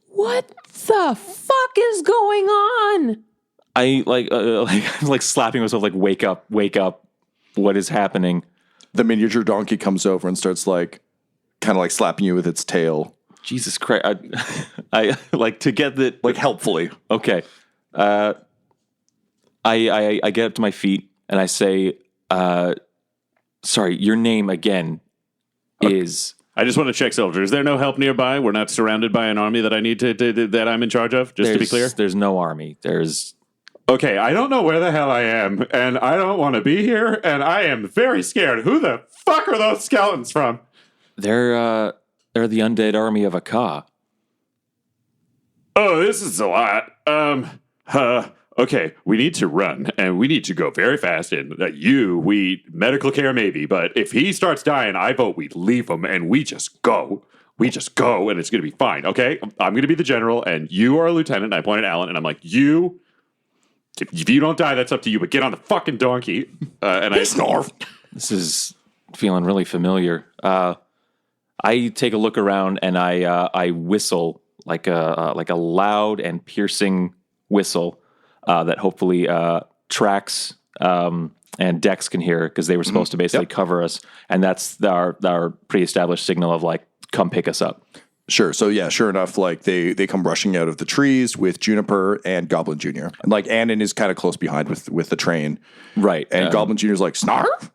What the fuck is going on? I'm like slapping myself, like, wake up. What is happening? The miniature donkey comes over and starts like, kind of like slapping you with its tail. Jesus Christ. I like to get that. Like helpfully. Okay. I get up to my feet and I say, sorry, your name again is... I just want to check, soldier. Is there no help nearby? We're not surrounded by an army that I need to that I'm in charge of, just to be clear? There's no army. There's... Okay, I don't know where the hell I am, and I don't want to be here, and I am very scared. Who the fuck are those skeletons from? They're the undead army of Akka. Oh, this is a lot. Okay, we need to run, and we need to go very fast, and medical care maybe, but if he starts dying, I vote we leave him, and we just go. We just go, and it's going to be fine, okay? I'm going to be the general, and you are a lieutenant, and I point at Alan, and I'm like, if you don't die, that's up to you, but get on the fucking donkey. And I Snorf. This is feeling really familiar. I take a look around and I whistle like a loud and piercing whistle that hopefully Trax and Dex can hear because they were supposed to basically cover us, and that's our pre-established signal of like, come pick us up. Sure. So yeah, sure enough, like they come rushing out of the trees with Juniper and Goblin Jr. And like Annan is kind of close behind with the train. Right. And Goblin Jr.'s like, Snarf?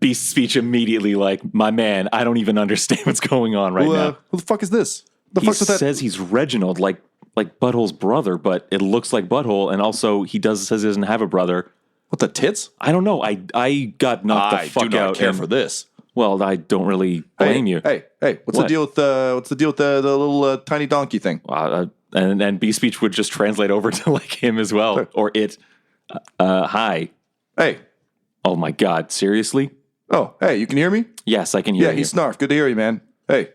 Beast speech immediately like, my man, I don't even understand what's going on right now. Who the fuck is this? The He fuck's with that? says he's Reginald, like Butthole's brother, but it looks like Butthole, and also he says he doesn't have a brother. What, the tits? I don't know. I got knocked the fuck I do not out. care and- for this. Well, I don't really blame you. Hey, what's What? the deal with the little tiny donkey thing? And B speech would just translate over to like him as well, or it. Hi. Hey. Oh my God! Seriously? Oh, hey, you can hear me? Yes, I can hear Yeah, you. he's Snarf. Good to hear you, man. Hey,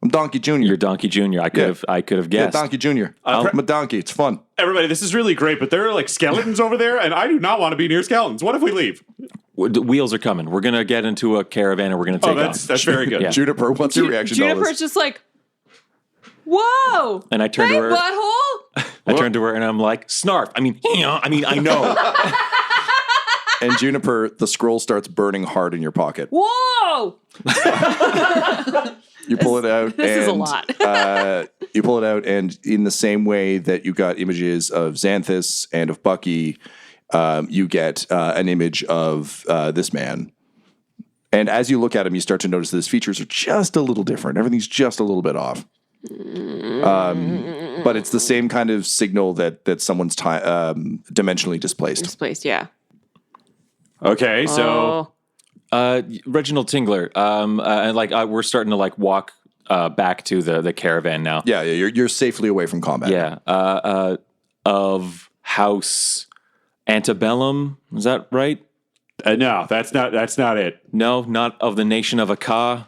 I'm Donkey Jr. You're Donkey Jr. I could have Yeah, guessed. Donkey Jr. I'm a donkey. It's fun. Everybody, this is really great, but there are like skeletons over there, and I do not want to be near skeletons. What if we leave? The wheels are coming. We're gonna get into a caravan and we're gonna take off. That's very good. Yeah. Juniper, what's your reaction to all Juniper's this? just like, whoa. And I turned Hey, to her. butthole. I turned to her and I'm like, Snarf. I mean, I know. And Juniper, the scroll starts burning hard in your pocket. Whoa. You pull it out. This is a and, lot. you pull it out, and in the same way that you got images of Xanthus and of Bucky, you get an image of this man. And as you look at him, you start to notice that his features are just a little different. Everything's just a little bit off. But it's the same kind of signal that someone's dimensionally displaced. Displaced, yeah. Okay, so Reginald Tingler. And we're starting to like walk back to the caravan now. Yeah, you're safely away from combat. Yeah. Of House Antebellum. Is that right? no, that's not it. No, not of the nation of Aka.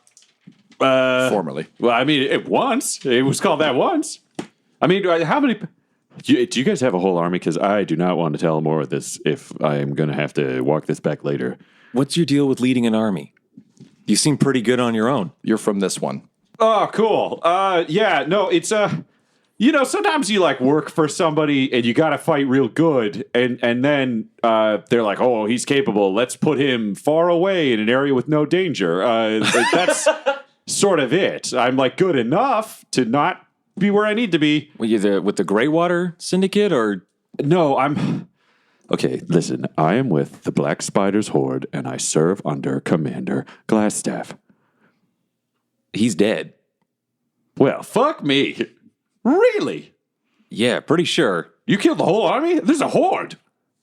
Formerly. Well, I mean, it was called that once. I mean, how many? Do you guys have a whole army? Because I do not want to tell more of this if I am going to have to walk this back later. What's your deal with leading an army? You seem pretty good on your own. You're from this one. Oh, cool. Yeah, no, it's sometimes you like work for somebody and you got to fight real good, and then they're like, oh, he's capable. Let's put him far away in an area with no danger. That's sort of it. I'm like good enough to not be where I need to be. Were you with the Greywater Syndicate or? No, I'm. Okay, listen, I am with the Black Spiders Horde, and I serve under Commander Glassstaff. He's dead. Well, fuck me. Really? Yeah, pretty sure. You killed the whole army? There's a horde.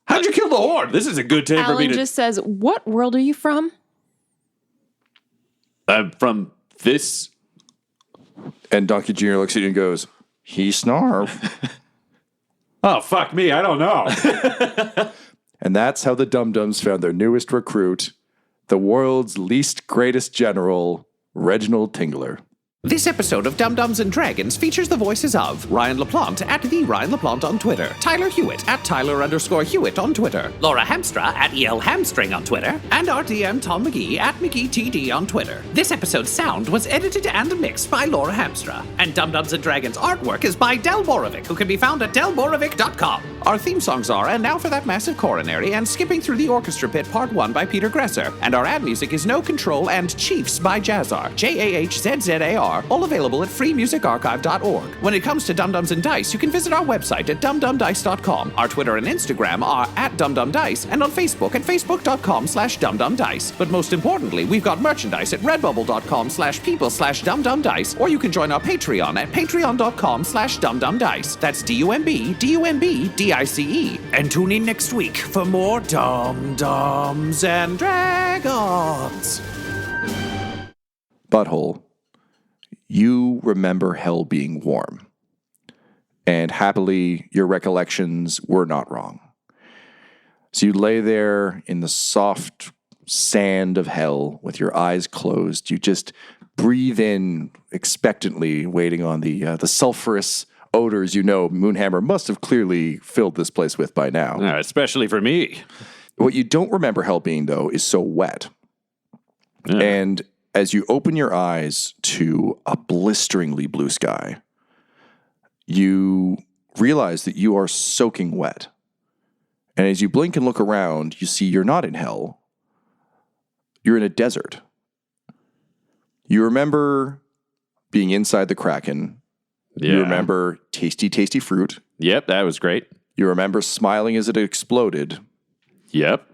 How'd you kill the horde? This is a good time for me Alan to. just says, what world are you from? I'm from this. And Donkey Jr. looks at you and goes, he snarf. Oh, fuck me. I don't know. And that's how the Dum-Dums found their newest recruit, the world's least greatest general, Reginald Tingler. This episode of Dum-Dums and Dragons features the voices of Ryan LaPlante at the Ryan LaPlante on Twitter, Tyler Hewitt at Tyler_Hewitt on Twitter, Laura Hamstra at EL Hamstring on Twitter, and our DM Tom McGee at McGeeTD on Twitter. This episode's sound was edited and mixed by Laura Hamstra, and Dum-Dums and Dragons artwork is by Del Borovic, who can be found at delborovic.com. Our theme songs are And Now for That Massive Coronary and Skipping Through the Orchestra Pit Part 1 by Peter Gresser, and our ad music is No Control and Chiefs by Jazzar, JAHZZAR, all available at freemusicarchive.org. When it comes to Dum-Dums and Dice, you can visit our website at dumdumdice.com. Our Twitter and Instagram are at dumdumdice, and on Facebook at facebook.com/dumdumdice. But most importantly, we've got merchandise at redbubble.com/people/dumdumdice, or you can join our Patreon at patreon.com/dumdumdice. That's DUMBDICE. And tune in next week for more Dum-Dums and Dragons. Butthole, you remember hell being warm. And happily, your recollections were not wrong. So you lay there in the soft sand of hell with your eyes closed. You just breathe in expectantly, waiting on the sulfurous odors Moonhammer must have clearly filled this place with by now. Especially for me. What you don't remember hell being, though, is so wet. Yeah. And as you open your eyes to a blisteringly blue sky, you realize that you are soaking wet. And as you blink and look around, you see you're not in hell. You're in a desert. You remember being inside the Kraken. Yeah. You remember tasty, tasty fruit. Yep, that was great. You remember smiling as it exploded. Yep.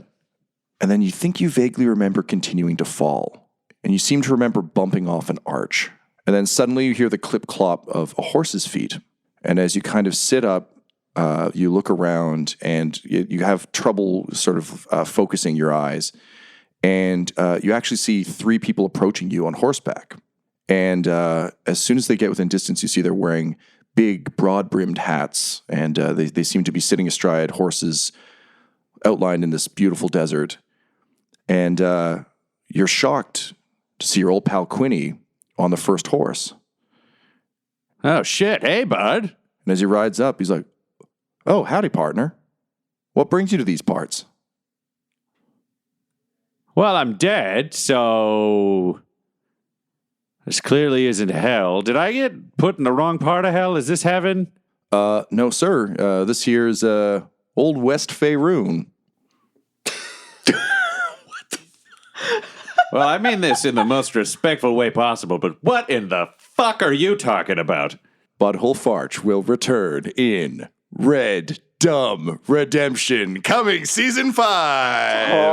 And then you think you vaguely remember continuing to fall. And you seem to remember bumping off an arch. And then suddenly you hear the clip-clop of a horse's feet. And as you kind of sit up, you look around and you have trouble sort of focusing your eyes. And you actually see 3 people approaching you on horseback. And as soon as they get within distance, you see they're wearing big, broad-brimmed hats. And they seem to be sitting astride horses outlined in this beautiful desert. And you're shocked to see your old pal Quinny on the first horse. Oh, shit. Hey, bud. And as he rides up, he's like, "Oh, howdy, partner. What brings you to these parts?" Well, I'm dead, so this clearly isn't hell. Did I get put in the wrong part of hell? Is this heaven? No, sir. This here's Old West Faerun. Well, I mean this in the most respectful way possible, but what in the fuck are you talking about? Butthole Farch will return in Red Dumb Redemption, coming season 5.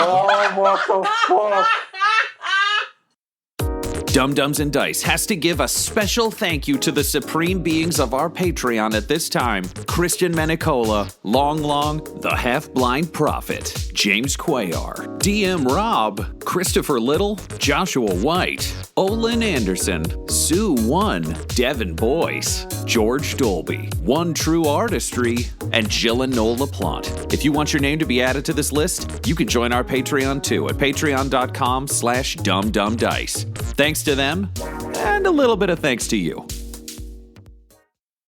Dum Dums and Dice has to give a special thank you to the supreme beings of our Patreon at this time: Christian Menicola, Long, the Half-Blind Prophet, James Cuellar, DM Rob, Christopher Little, Joshua White, Olin Anderson, Sue One, Devin Boyce, George Dolby, One True Artistry, and Jill and Noel LaPlante. If you want your name to be added to this list, you can join our Patreon too at patreon.com/dumdumdice. Thanks to them, and a little bit of thanks to you.